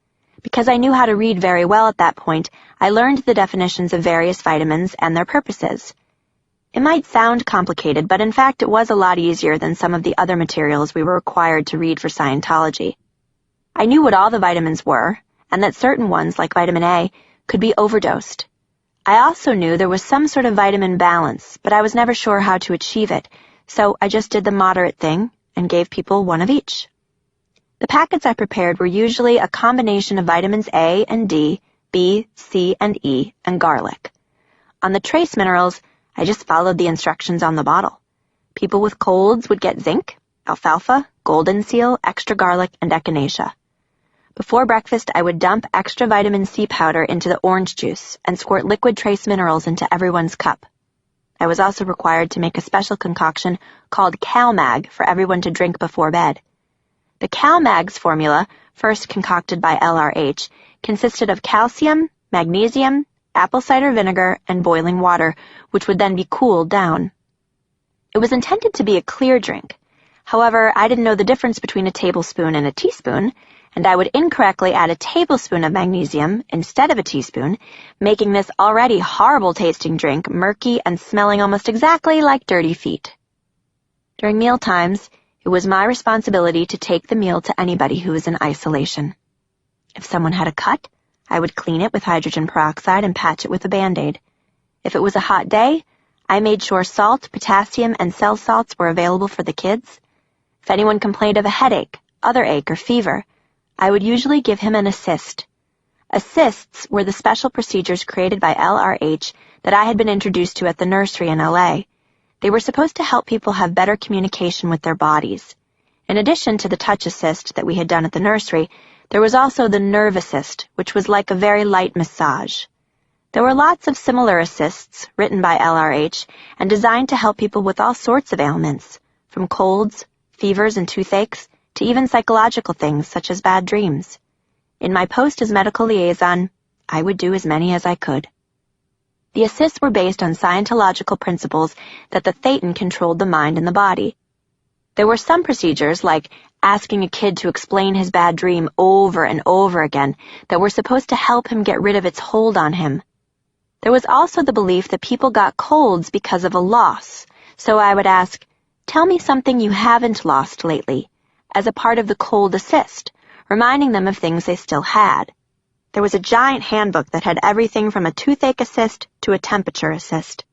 Because I knew how to read very well at that point, I learned the definitions of various vitamins and their purposes. It might sound complicated, but in fact it was a lot easier than some of the other materials we were required to read for Scientology. I knew what all the vitamins were, and that certain ones, like vitamin A, could be overdosed. I also knew there was some sort of vitamin balance, but I was never sure how to achieve it, so I just did the moderate thing and gave people one of each. The packets I prepared were usually a combination of vitamins A and D, B, C, and E, and garlic. On the trace minerals, I just followed the instructions on the bottle. People with colds would get zinc, alfalfa, golden seal, extra garlic, and echinacea. Before breakfast, I would dump extra vitamin C powder into the orange juice and squirt liquid trace minerals into everyone's cup. I was also required to make a special concoction called CalMag for everyone to drink before bed. The CalMag's formula, first concocted by LRH, consisted of calcium, magnesium, apple cider vinegar, and boiling water, which would then be cooled down. It was intended to be a clear drink. However, I didn't know the difference between a tablespoon and a teaspoon, and I would incorrectly add a tablespoon of magnesium instead of a teaspoon, making this already horrible-tasting drink murky and smelling almost exactly like dirty feet. During meal times, it was my responsibility to take the meal to anybody who was in isolation. If someone had a cut, I would clean it with hydrogen peroxide and patch it with a Band-Aid. If it was a hot day, I made sure salt, potassium, and cell salts were available for the kids. If anyone complained of a headache, other ache, or fever, I would usually give him an assist. Assists were the special procedures created by LRH that I had been introduced to at the nursery in LA. They were supposed to help people have better communication with their bodies. In addition to the touch assist that we had done at the nursery, there was also the nerve assist, which was like a very light massage. There were lots of similar assists written by LRH and designed to help people with all sorts of ailments, from colds, fevers, and toothaches, to even psychological things such as bad dreams. In my post as medical liaison, I would do as many as I could. The assists were based on Scientological principles that the thetan controlled the mind and the body. There were some procedures, like asking a kid to explain his bad dream over and over again, that were supposed to help him get rid of its hold on him. There was also the belief that people got colds because of a loss, so I would ask, "Tell me something you haven't lost lately," as a part of the cold assist, reminding them of things they still had. There was a giant handbook that had everything from a toothache assist to a temperature assist.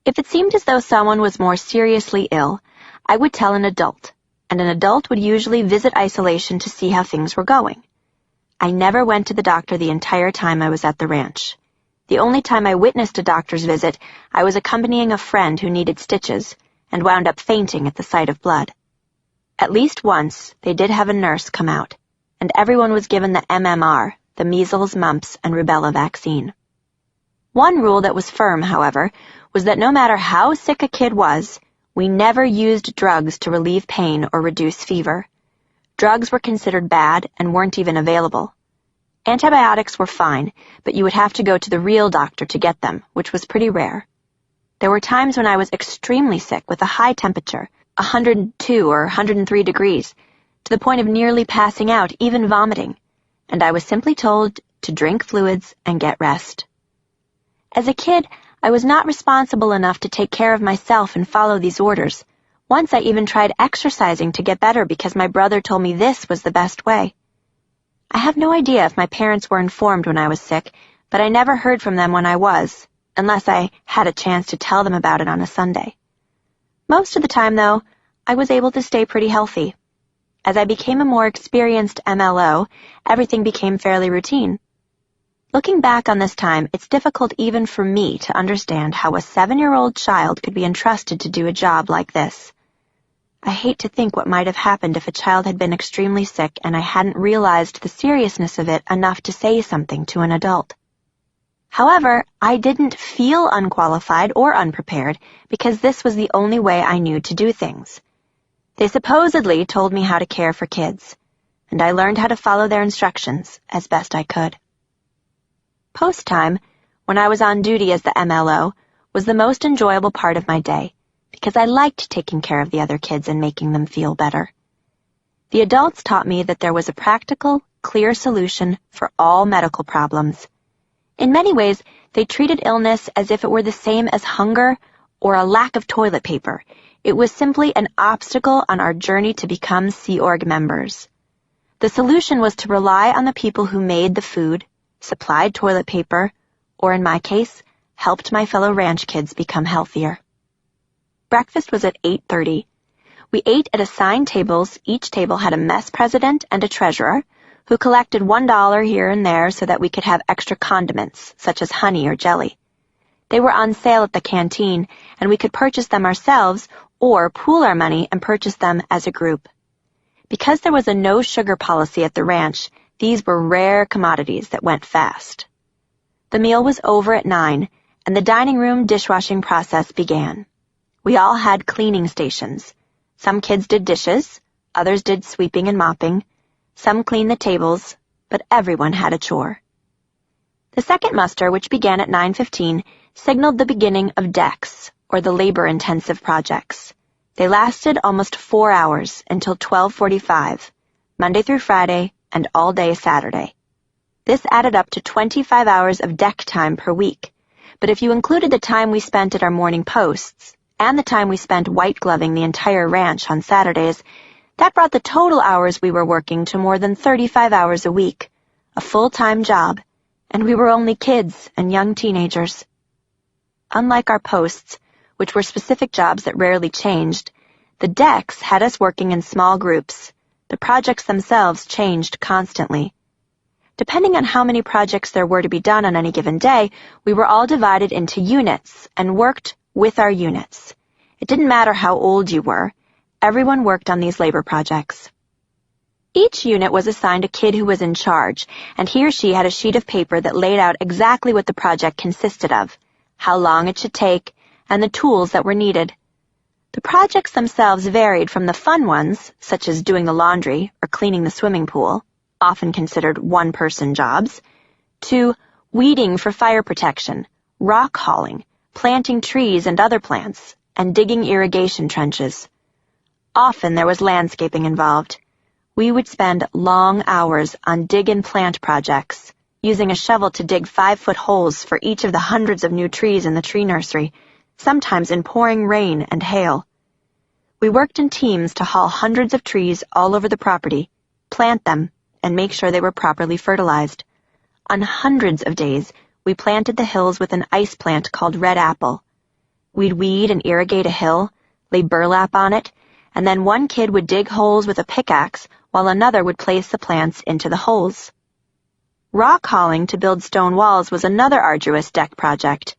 If it seemed as though someone was more seriously ill, I would tell an adult, and an adult would usually visit isolation to see how things were going. I never went to the doctor the entire time I was at the ranch. The only time I witnessed a doctor's visit, I was accompanying a friend who needed stitches and wound up fainting at the sight of blood. At least once, they did have a nurse come out, and everyone was given the MMR, the measles, mumps, and rubella vaccine. One rule that was firm, however, was that no matter how sick a kid was, we never used drugs to relieve pain or reduce fever. Drugs were considered bad and weren't even available. Antibiotics were fine, but you would have to go to the real doctor to get them, which was pretty rare. There were times when I was extremely sick with a high temperature, 102 or 103 degrees, to the point of nearly passing out, even vomiting, and I was simply told to drink fluids and get rest. As a kid, I was not responsible enough to take care of myself and follow these orders. Once I even tried exercising to get better because my brother told me this was the best way. I have no idea if my parents were informed when I was sick, but I never heard from them when I was, unless I had a chance to tell them about it on a Sunday. Most of the time, though, I was able to stay pretty healthy. As I became a more experienced MLO, everything became fairly routine. Looking back on this time, it's difficult even for me to understand how a 7-year-old child could be entrusted to do a job like this. I hate to think what might have happened if a child had been extremely sick and I hadn't realized the seriousness of it enough to say something to an adult. However, I didn't feel unqualified or unprepared because this was the only way I knew to do things. They supposedly told me how to care for kids, and I learned how to follow their instructions as best I could. Post time, when I was on duty as the MLO, was the most enjoyable part of my day because I liked taking care of the other kids and making them feel better. The adults taught me that there was a practical, clear solution for all medical problems. In many ways, they treated illness as if it were the same as hunger or a lack of toilet paper. It was simply an obstacle on our journey to become Sea Org members. The solution was to rely on the people who made the food, supplied toilet paper, or in my case, helped my fellow ranch kids become healthier. Breakfast was at 8:30. We ate at assigned tables. Each table had a mess president and a treasurer, who collected $1 here and there so that we could have extra condiments, such as honey or jelly. They were on sale at the canteen, and we could purchase them ourselves or pool our money and purchase them as a group. Because there was a no-sugar policy at the ranch, these were rare commodities that went fast. The meal was over at 9, and the dining room dishwashing process began. We all had cleaning stations. Some kids did dishes, others did sweeping and mopping, some cleaned the tables, but everyone had a chore. The second muster, which began at 9:15, signaled the beginning of DECs, or the labor-intensive projects. They lasted almost 4 hours until 12:45, Monday through Friday and all day Saturday. This added up to 25 hours of DEC time per week, but if you included the time we spent at our morning posts and the time we spent white-gloving the entire ranch on Saturdays, that brought the total hours we were working to more than 35 hours a week, a full-time job, and we were only kids and young teenagers. Unlike our posts, which were specific jobs that rarely changed, the DECs had us working in small groups. The projects themselves changed constantly. Depending on how many projects there were to be done on any given day, we were all divided into units and worked with our units. It didn't matter how old you were. Everyone worked on these labor projects. Each unit was assigned a kid who was in charge, and he or she had a sheet of paper that laid out exactly what the project consisted of, how long it should take, and the tools that were needed. The projects themselves varied from the fun ones, such as doing the laundry or cleaning the swimming pool, often considered one-person jobs, to weeding for fire protection, rock hauling, planting trees and other plants, and digging irrigation trenches. Often there was landscaping involved. We would spend long hours on dig and plant projects, using a shovel to dig 5-foot holes for each of the hundreds of new trees in the tree nursery, sometimes in pouring rain and hail. We worked in teams to haul hundreds of trees all over the property, plant them, and make sure they were properly fertilized. On hundreds of days, we planted the hills with an ice plant called red apple. We'd weed and irrigate a hill, lay burlap on it, and then one kid would dig holes with a pickaxe while another would place the plants into the holes. Rock hauling to build stone walls was another arduous DEC project.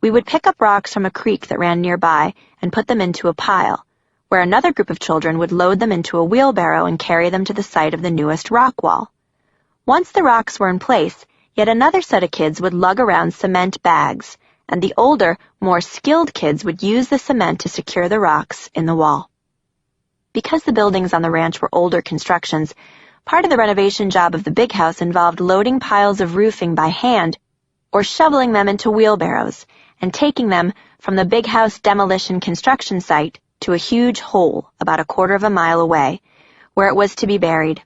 We would pick up rocks from a creek that ran nearby and put them into a pile, where another group of children would load them into a wheelbarrow and carry them to the site of the newest rock wall. Once the rocks were in place, yet another set of kids would lug around cement bags, and the older, more skilled kids would use the cement to secure the rocks in the wall. Because the buildings on the ranch were older constructions, part of the renovation job of the big house involved loading piles of roofing by hand or shoveling them into wheelbarrows and taking them from the big house demolition construction site to a huge hole about 1/4 mile away, where it was to be buried.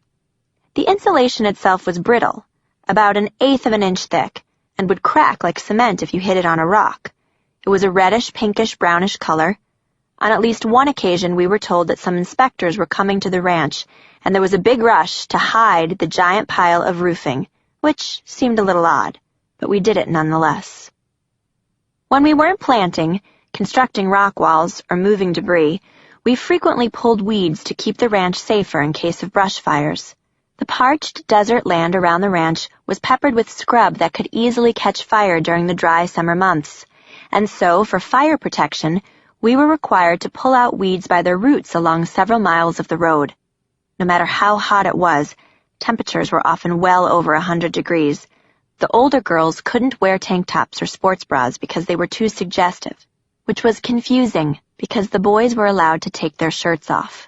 The insulation itself was brittle, about 1/8 of an inch thick, and would crack like cement if you hit it on a rock. It was a reddish, pinkish, brownish color. On at least one occasion, we were told that some inspectors were coming to the ranch, and there was a big rush to hide the giant pile of roofing, which seemed a little odd, but we did it nonetheless. When we weren't planting, constructing rock walls, or moving debris, we frequently pulled weeds to keep the ranch safer in case of brush fires. The parched desert land around the ranch was peppered with scrub that could easily catch fire during the dry summer months, and so, for fire protection, we were required to pull out weeds by their roots along several miles of the road. No matter how hot it was, temperatures were often well over 100 degrees. The older girls couldn't wear tank tops or sports bras because they were too suggestive, which was confusing because the boys were allowed to take their shirts off.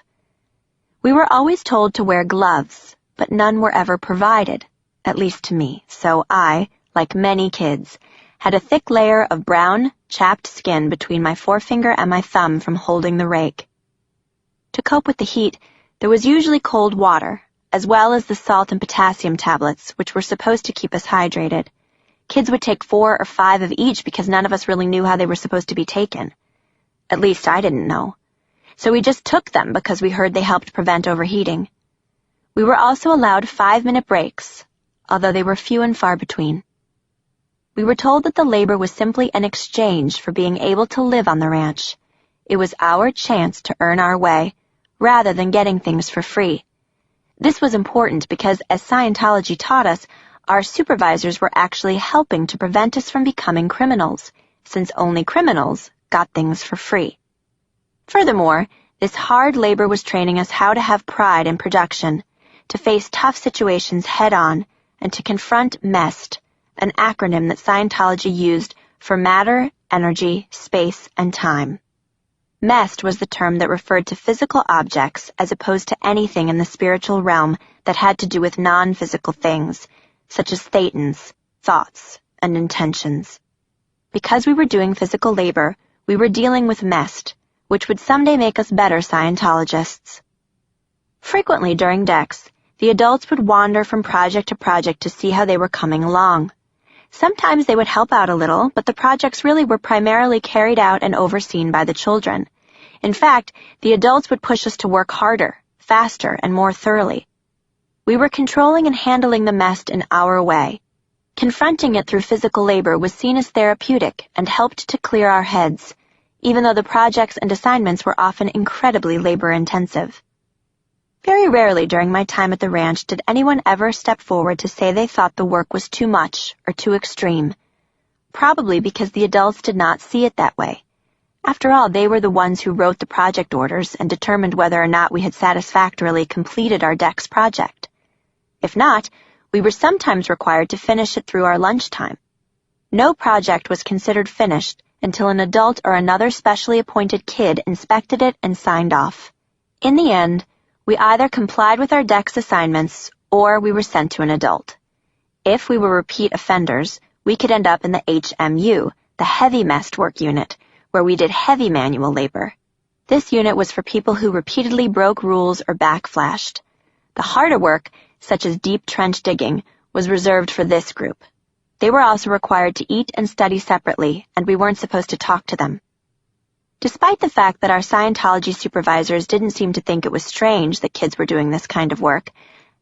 We were always told to wear gloves, but none were ever provided, at least to me, so I, like many kids, had a thick layer of brown, chapped skin between my forefinger and my thumb from holding the rake. To cope with the heat, there was usually cold water, as well as the salt and potassium tablets, which were supposed to keep us hydrated. Kids would take 4 or 5 of each because none of us really knew how they were supposed to be taken. At least I didn't know. So we just took them because we heard they helped prevent overheating. We were also allowed 5-minute breaks, although they were few and far between. We were told that the labor was simply an exchange for being able to live on the ranch. It was our chance to earn our way, rather than getting things for free. This was important because, as Scientology taught us, our supervisors were actually helping to prevent us from becoming criminals, since only criminals got things for free. Furthermore, this hard labor was training us how to have pride in production, to face tough situations head-on, and to confront MEST, an acronym that Scientology used for matter, energy, space, and time. MEST was the term that referred to physical objects as opposed to anything in the spiritual realm that had to do with non-physical things, such as thetans, thoughts, and intentions. Because we were doing physical labor, we were dealing with mest, which would someday make us better Scientologists. Frequently during decks, the adults would wander from project to project to see how they were coming along. Sometimes they would help out a little, but the projects really were primarily carried out and overseen by the children. In fact, the adults would push us to work harder, faster, and more thoroughly. We were controlling and handling the mess in our way. Confronting it through physical labor was seen as therapeutic and helped to clear our heads, even though the projects and assignments were often incredibly labor-intensive. Very rarely during my time at the ranch did anyone ever step forward to say they thought the work was too much or too extreme, probably because the adults did not see it that way. After all, they were the ones who wrote the project orders and determined whether or not we had satisfactorily completed our deck's project. If not, we were sometimes required to finish it through our lunchtime. No project was considered finished until an adult or another specially appointed kid inspected it and signed off. In the end, we either complied with our deck's assignments or we were sent to an adult. If we were repeat offenders, we could end up in the HMU, the heavy messed work unit, where we did heavy manual labor. This unit was for people who repeatedly broke rules or backflashed. The harder work, such as deep trench digging, was reserved for this group. They were also required to eat and study separately, and we weren't supposed to talk to them. Despite the fact that our Scientology supervisors didn't seem to think it was strange that kids were doing this kind of work,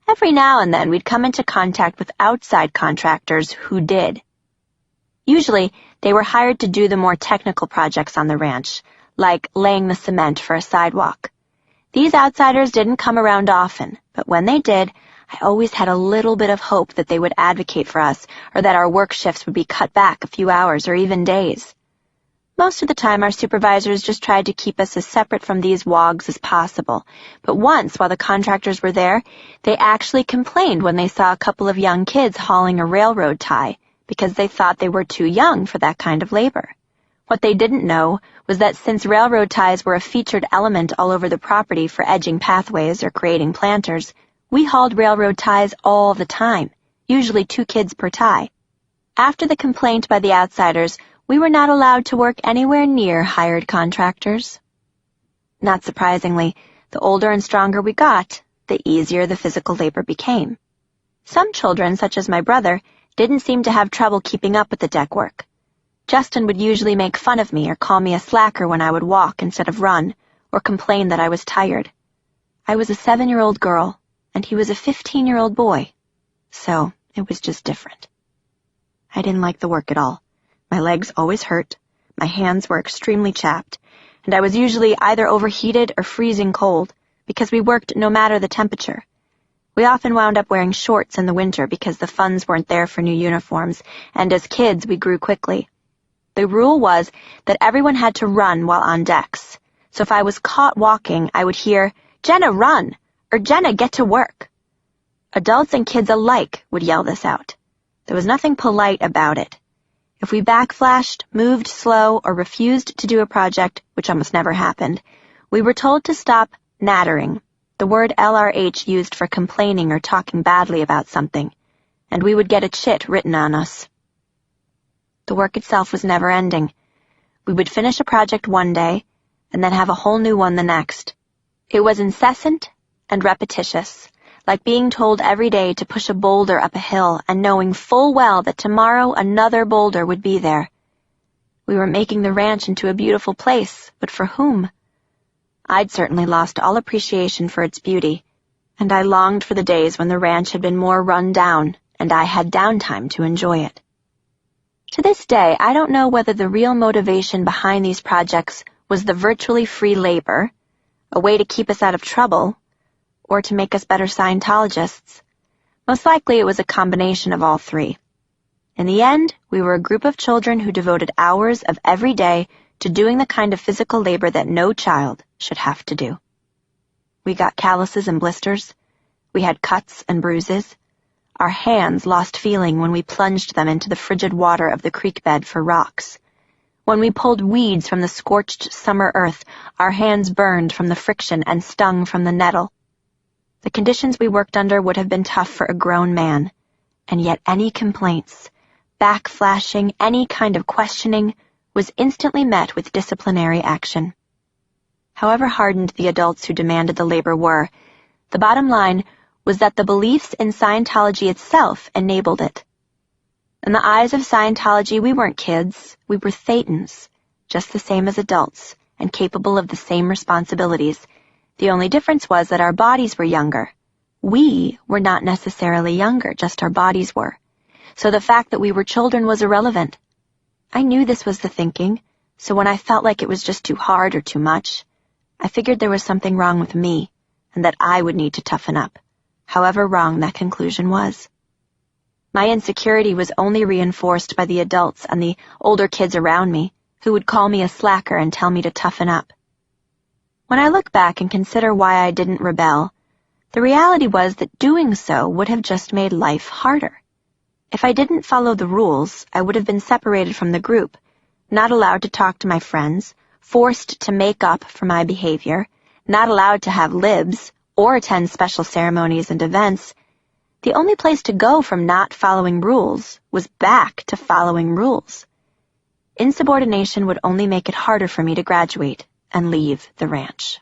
every now and then we'd come into contact with outside contractors who did. Usually, they were hired to do the more technical projects on the ranch, like laying the cement for a sidewalk. These outsiders didn't come around often, but when they did, I always had a little bit of hope that they would advocate for us or that our work shifts would be cut back a few hours or even days. Most of the time, our supervisors just tried to keep us as separate from these wogs as possible, but once, while the contractors were there, they actually complained when they saw a couple of young kids hauling a railroad tie because they thought they were too young for that kind of labor. What they didn't know was that since railroad ties were a featured element all over the property for edging pathways or creating planters, we hauled railroad ties all the time, usually 2 kids per tie. After the complaint by the outsiders, we were not allowed to work anywhere near hired contractors. Not surprisingly, the older and stronger we got, the easier the physical labor became. Some children, such as my brother, didn't seem to have trouble keeping up with the deck work. Justin would usually make fun of me or call me a slacker when I would walk instead of run, or complain that I was tired. I was a 7-year-old girl, and he was a 15-year-old boy, so it was just different. I didn't like the work at all. My legs always hurt, my hands were extremely chapped, and I was usually either overheated or freezing cold, because we worked no matter the temperature. We often wound up wearing shorts in the winter because the funds weren't there for new uniforms, and as kids we grew quickly. The rule was that everyone had to run while on decks, so if I was caught walking, I would hear, "Jenna, run!" or "Jenna, get to work." Adults and kids alike would yell this out. There was nothing polite about it. If we backflashed, moved slow, or refused to do a project, which almost never happened, we were told to stop nattering, the word LRH used for complaining or talking badly about something, and we would get a chit written on us. The work itself was never ending. We would finish a project one day, and then have a whole new one the next. It was incessant and repetitious, like being told every day to push a boulder up a hill and knowing full well that tomorrow another boulder would be there. We were making the ranch into a beautiful place, but for whom? I'd certainly lost all appreciation for its beauty, and I longed for the days when the ranch had been more run down and I had downtime to enjoy it. To this day, I don't know whether the real motivation behind these projects was the virtually free labor, a way to keep us out of trouble, or to make us better Scientologists. Most likely it was a combination of all three. In the end, we were a group of children who devoted hours of every day to doing the kind of physical labor that no child should have to do. We got calluses and blisters. We had cuts and bruises. Our hands lost feeling when we plunged them into the frigid water of the creek bed for rocks. When we pulled weeds from the scorched summer earth, our hands burned from the friction and stung from the nettle. The conditions we worked under would have been tough for a grown man, and yet any complaints, backflashing, any kind of questioning, was instantly met with disciplinary action. However hardened the adults who demanded the labor were, the bottom line was that the beliefs in Scientology itself enabled it. In the eyes of Scientology, we weren't kids, we were thetans, just the same as adults, and capable of the same responsibilities. The only difference was that our bodies were younger. We were not necessarily younger, just our bodies were. So the fact that we were children was irrelevant. I knew this was the thinking, so when I felt like it was just too hard or too much, I figured there was something wrong with me, and that I would need to toughen up, however wrong that conclusion was. My insecurity was only reinforced by the adults and the older kids around me, who would call me a slacker and tell me to toughen up. When I look back and consider why I didn't rebel, the reality was that doing so would have just made life harder. If I didn't follow the rules, I would have been separated from the group, not allowed to talk to my friends, forced to make up for my behavior, not allowed to have libs or attend special ceremonies and events. The only place to go from not following rules was back to following rules. Insubordination would only make it harder for me to graduate and leave the ranch.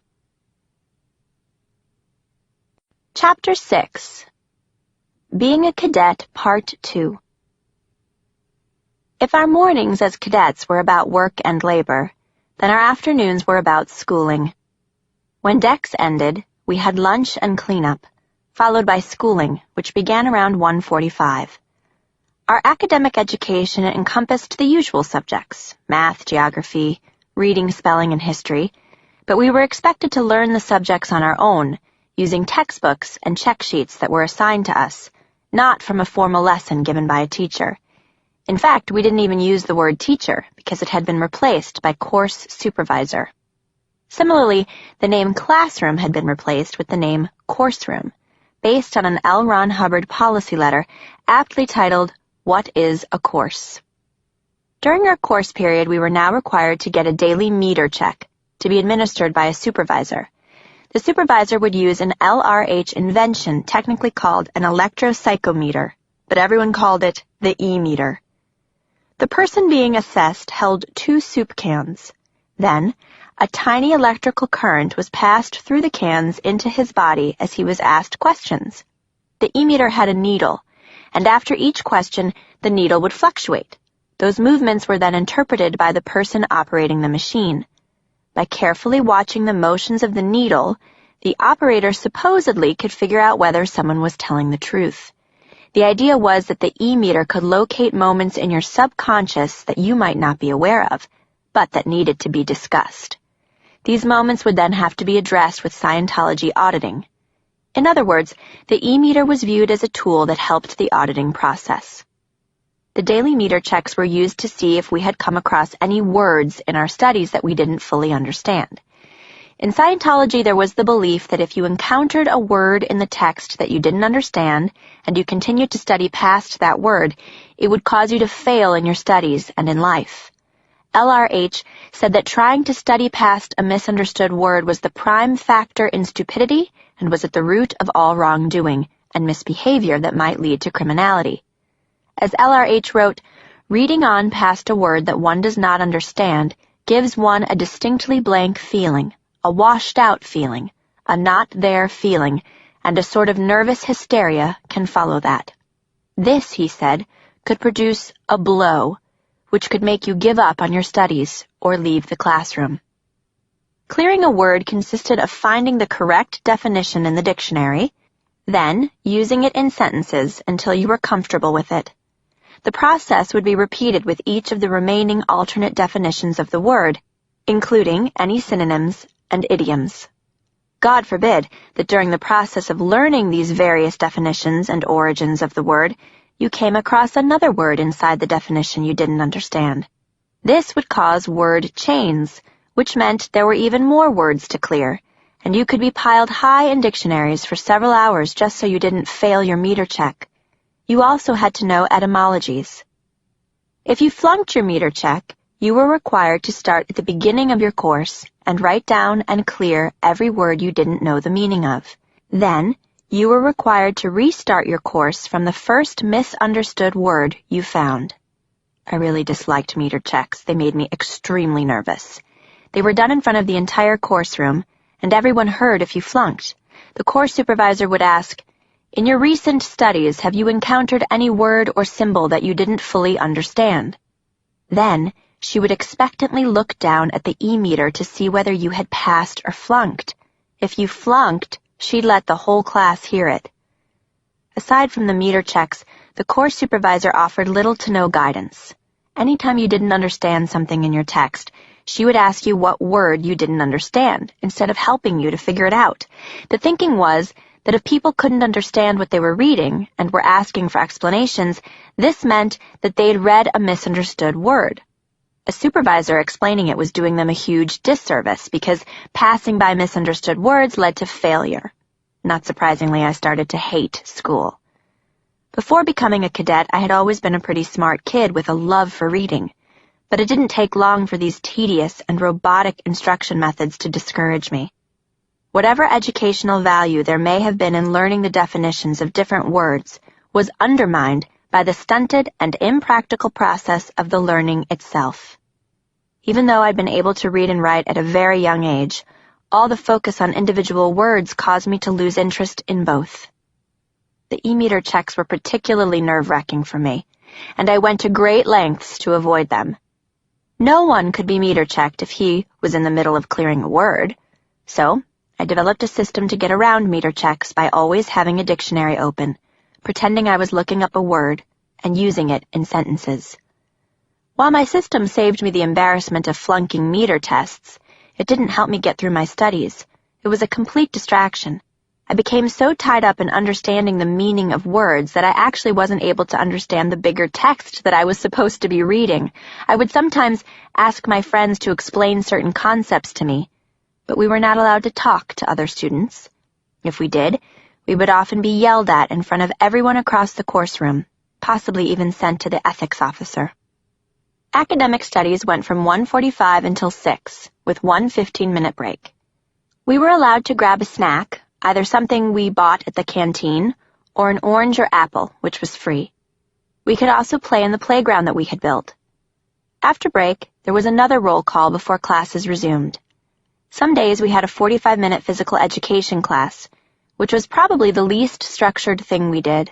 Chapter 6. Being a Cadet, Part 2. If our mornings as cadets were about work and labor, then our afternoons were about schooling. When decks ended, we had lunch and cleanup, followed by schooling, which began around 1:45. Our academic education encompassed the usual subjects, math, geography, reading, spelling, and history, but we were expected to learn the subjects on our own, using textbooks and check sheets that were assigned to us, not from a formal lesson given by a teacher. In fact, we didn't even use the word teacher because it had been replaced by course supervisor. Similarly, the name classroom had been replaced with the name course room, based on an L. Ron Hubbard policy letter aptly titled, "What is a Course?" During our course period, we were now required to get a daily meter check to be administered by a supervisor. The supervisor would use an LRH invention technically called an electropsychometer, but everyone called it the E-meter. The person being assessed held 2 soup cans. Then, a tiny electrical current was passed through the cans into his body as he was asked questions. The E-meter had a needle, and after each question, the needle would fluctuate. Those movements were then interpreted by the person operating the machine. By carefully watching the motions of the needle, the operator supposedly could figure out whether someone was telling the truth. The idea was that the E-meter could locate moments in your subconscious that you might not be aware of, but that needed to be discussed. These moments would then have to be addressed with Scientology auditing. In other words, the E-meter was viewed as a tool that helped the auditing process. The daily meter checks were used to see if we had come across any words in our studies that we didn't fully understand. In Scientology, there was the belief that if you encountered a word in the text that you didn't understand, and you continued to study past that word, it would cause you to fail in your studies and in life. LRH said that trying to study past a misunderstood word was the prime factor in stupidity and was at the root of all wrongdoing and misbehavior that might lead to criminality. As LRH wrote, reading on past a word that one does not understand gives one a distinctly blank feeling, a washed-out feeling, a not-there feeling, and a sort of nervous hysteria can follow that. This, he said, could produce a blow, which could make you give up on your studies or leave the classroom. Clearing a word consisted of finding the correct definition in the dictionary, then using it in sentences until you were comfortable with it. The process would be repeated with each of the remaining alternate definitions of the word, including any synonyms and idioms. God forbid that during the process of learning these various definitions and origins of the word, you came across another word inside the definition you didn't understand. This would cause word chains, which meant there were even more words to clear, and you could be piled high in dictionaries for several hours just so you didn't fail your meter check. You also had to know etymologies. If you flunked your meter check, you were required to start at the beginning of your course and write down and clear every word you didn't know the meaning of. Then, you were required to restart your course from the first misunderstood word you found. I really disliked meter checks. They made me extremely nervous. They were done in front of the entire course room, and everyone heard if you flunked. The course supervisor would ask, "In your recent studies, have you encountered any word or symbol that you didn't fully understand?" Then, she would expectantly look down at the e-meter to see whether you had passed or flunked. If you flunked, she'd let the whole class hear it. Aside from the meter checks, the course supervisor offered little to no guidance. Anytime you didn't understand something in your text, she would ask you what word you didn't understand, instead of helping you to figure it out. The thinking was that if people couldn't understand what they were reading and were asking for explanations, this meant that they'd read a misunderstood word. A supervisor explaining it was doing them a huge disservice because passing by misunderstood words led to failure. Not surprisingly, I started to hate school. Before becoming a cadet, I had always been a pretty smart kid with a love for reading, but it didn't take long for these tedious and robotic instruction methods to discourage me. Whatever educational value there may have been in learning the definitions of different words was undermined by the stunted and impractical process of the learning itself. Even though I'd been able to read and write at a very young age, all the focus on individual words caused me to lose interest in both. The e-meter checks were particularly nerve-wracking for me, and I went to great lengths to avoid them. No one could be meter checked if he was in the middle of clearing a word, so I developed a system to get around meter checks by always having a dictionary open, pretending I was looking up a word and using it in sentences. While my system saved me the embarrassment of flunking meter tests, it didn't help me get through my studies. It was a complete distraction. I became so tied up in understanding the meaning of words that I actually wasn't able to understand the bigger text that I was supposed to be reading. I would sometimes ask my friends to explain certain concepts to me, but we were not allowed to talk to other students. If we did, we would often be yelled at in front of everyone across the course room, possibly even sent to the ethics officer. Academic studies went from 1:45 until 6, with one 15-minute break. We were allowed to grab a snack, either something we bought at the canteen, or an orange or apple, which was free. We could also play in the playground that we had built. After break, there was another roll call before classes resumed. Some days we had a 45-minute physical education class, which was probably the least structured thing we did.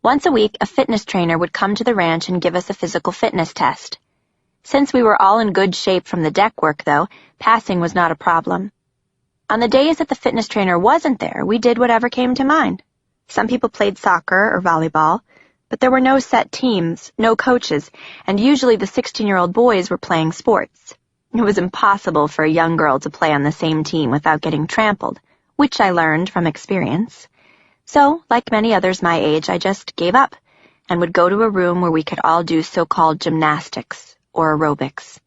Once a week, a fitness trainer would come to the ranch and give us a physical fitness test. Since we were all in good shape from the deck work, though, passing was not a problem. On the days that the fitness trainer wasn't there, we did whatever came to mind. Some people played soccer or volleyball, but there were no set teams, no coaches, and usually the 16-year-old boys were playing sports. It was impossible for a young girl to play on the same team without getting trampled, which I learned from experience. So, like many others my age, I just gave up and would go to a room where we could all do so-called gymnastics or aerobics.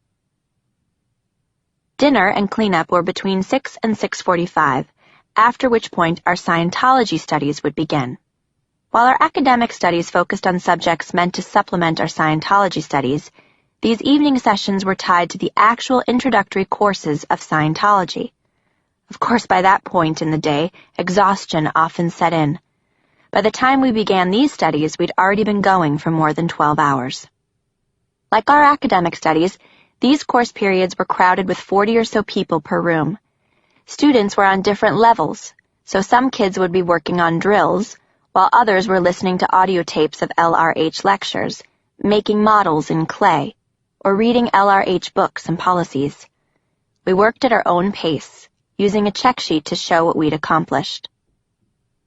Dinner and cleanup were between 6 and 6:45, after which point our Scientology studies would begin. While our academic studies focused on subjects meant to supplement our Scientology studies, these evening sessions were tied to the actual introductory courses of Scientology. Of course, by that point in the day, exhaustion often set in. By the time we began these studies, we'd already been going for more than 12 hours. Like our academic studies, these course periods were crowded with 40 or so people per room. Students were on different levels, so some kids would be working on drills, while others were listening to audio tapes of LRH lectures, making models in clay, or reading LRH books and policies. We worked at our own pace, using a check sheet to show what we'd accomplished.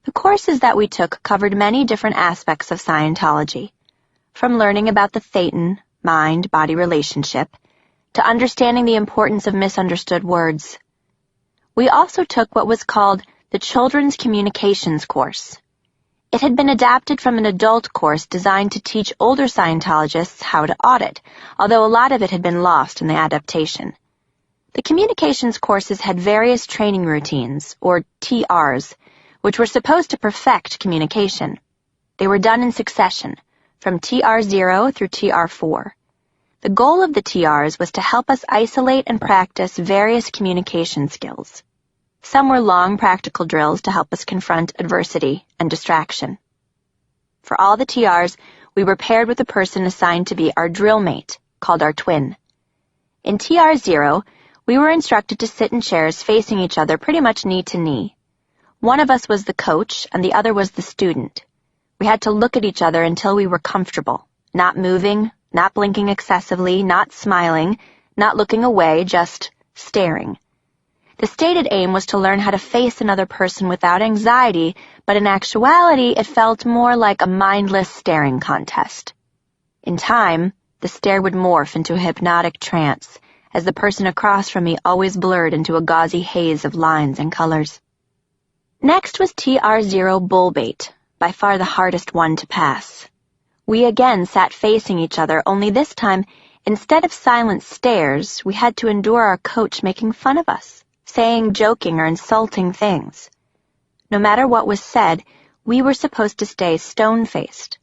The courses that we took covered many different aspects of Scientology, from learning about the Thetan, mind-body relationship, to understanding the importance of misunderstood words. We also took what was called the Children's Communications course. It had been adapted from an adult course designed to teach older Scientologists how to audit, although a lot of it had been lost in the adaptation. The communications courses had various training routines, or TRs, which were supposed to perfect communication. They were done in succession, from TR0 through TR4. The goal of the TRs was to help us isolate and practice various communication skills. Some were long practical drills to help us confront adversity and distraction. For all the TRs, we were paired with a person assigned to be our drill mate, called our twin. In TR0, we were instructed to sit in chairs facing each other pretty much knee to knee. One of us was the coach and the other was the student. We had to look at each other until we were comfortable, not moving, not blinking excessively, not smiling, not looking away, just staring. The stated aim was to learn how to face another person without anxiety, but in actuality it felt more like a mindless staring contest. In time, the stare would morph into a hypnotic trance, as the person across from me always blurred into a gauzy haze of lines and colors. Next was TR0 bullbait, by far the hardest one to pass. We again sat facing each other, only this time, instead of silent stares, we had to endure our coach making fun of us, saying joking or insulting things. No matter what was said, we were supposed to stay stone-faced.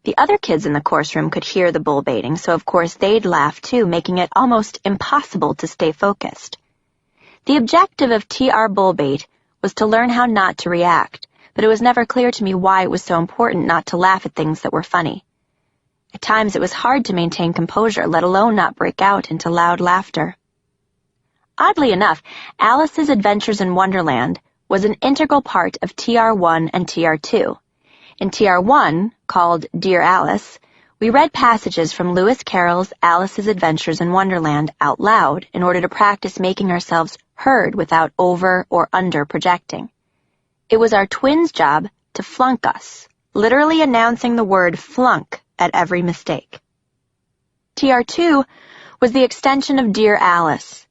The other kids in the course room could hear the bullbaiting, so of course they'd laugh too, making it almost impossible to stay focused. The objective of TR bullbait was to learn how not to react, but it was never clear to me why it was so important not to laugh at things that were funny. At times it was hard to maintain composure, let alone not break out into loud laughter. Oddly enough, Alice's Adventures in Wonderland was an integral part of TR1 and TR2. In TR1, called Dear Alice, we read passages from Lewis Carroll's Alice's Adventures in Wonderland out loud in order to practice making ourselves heard without over or under projecting. It was our twins' job to flunk us, literally announcing the word flunk at every mistake. TR2 was the extension of Dear Alice.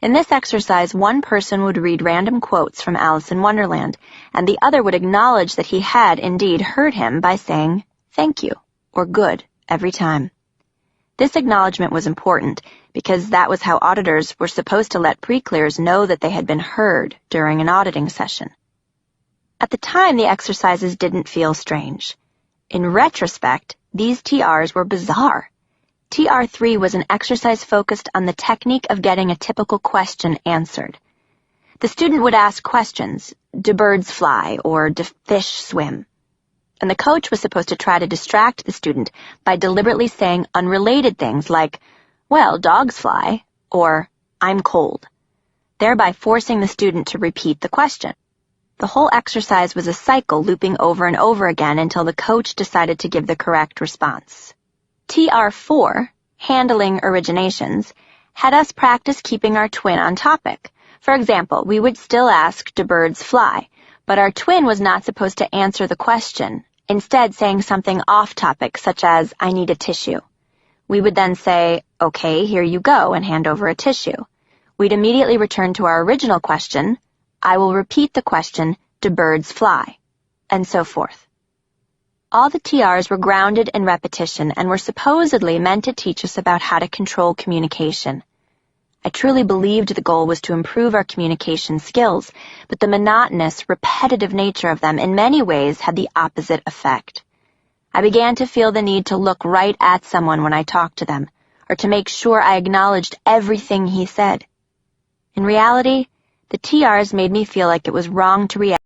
In this exercise, one person would read random quotes from Alice in Wonderland, and the other would acknowledge that he had indeed heard him by saying, "Thank you," or "good," every time. This acknowledgement was important, because that was how auditors were supposed to let pre-clears know that they had been heard during an auditing session. At the time, the exercises didn't feel strange. In retrospect, these TRs were bizarre. TR3 was an exercise focused on the technique of getting a typical question answered. The student would ask questions, do birds fly, or do fish swim? And the coach was supposed to try to distract the student by deliberately saying unrelated things like, well, dogs fly, or I'm cold, thereby forcing the student to repeat the question. The whole exercise was a cycle looping over and over again until the coach decided to give the correct response. TR4, handling originations, had us practice keeping our twin on topic. For example, we would still ask, do birds fly? But our twin was not supposed to answer the question, instead saying something off-topic, such as, I need a tissue. We would then say, okay, here you go, and hand over a tissue. We'd immediately return to our original question, I will repeat the question, do birds fly? And so forth. All the TRs were grounded in repetition and were supposedly meant to teach us about how to control communication. I truly believed the goal was to improve our communication skills, but the monotonous, repetitive nature of them in many ways had the opposite effect. I began to feel the need to look right at someone when I talked to them, or to make sure I acknowledged everything he said. In reality, the TRs made me feel like it was wrong to react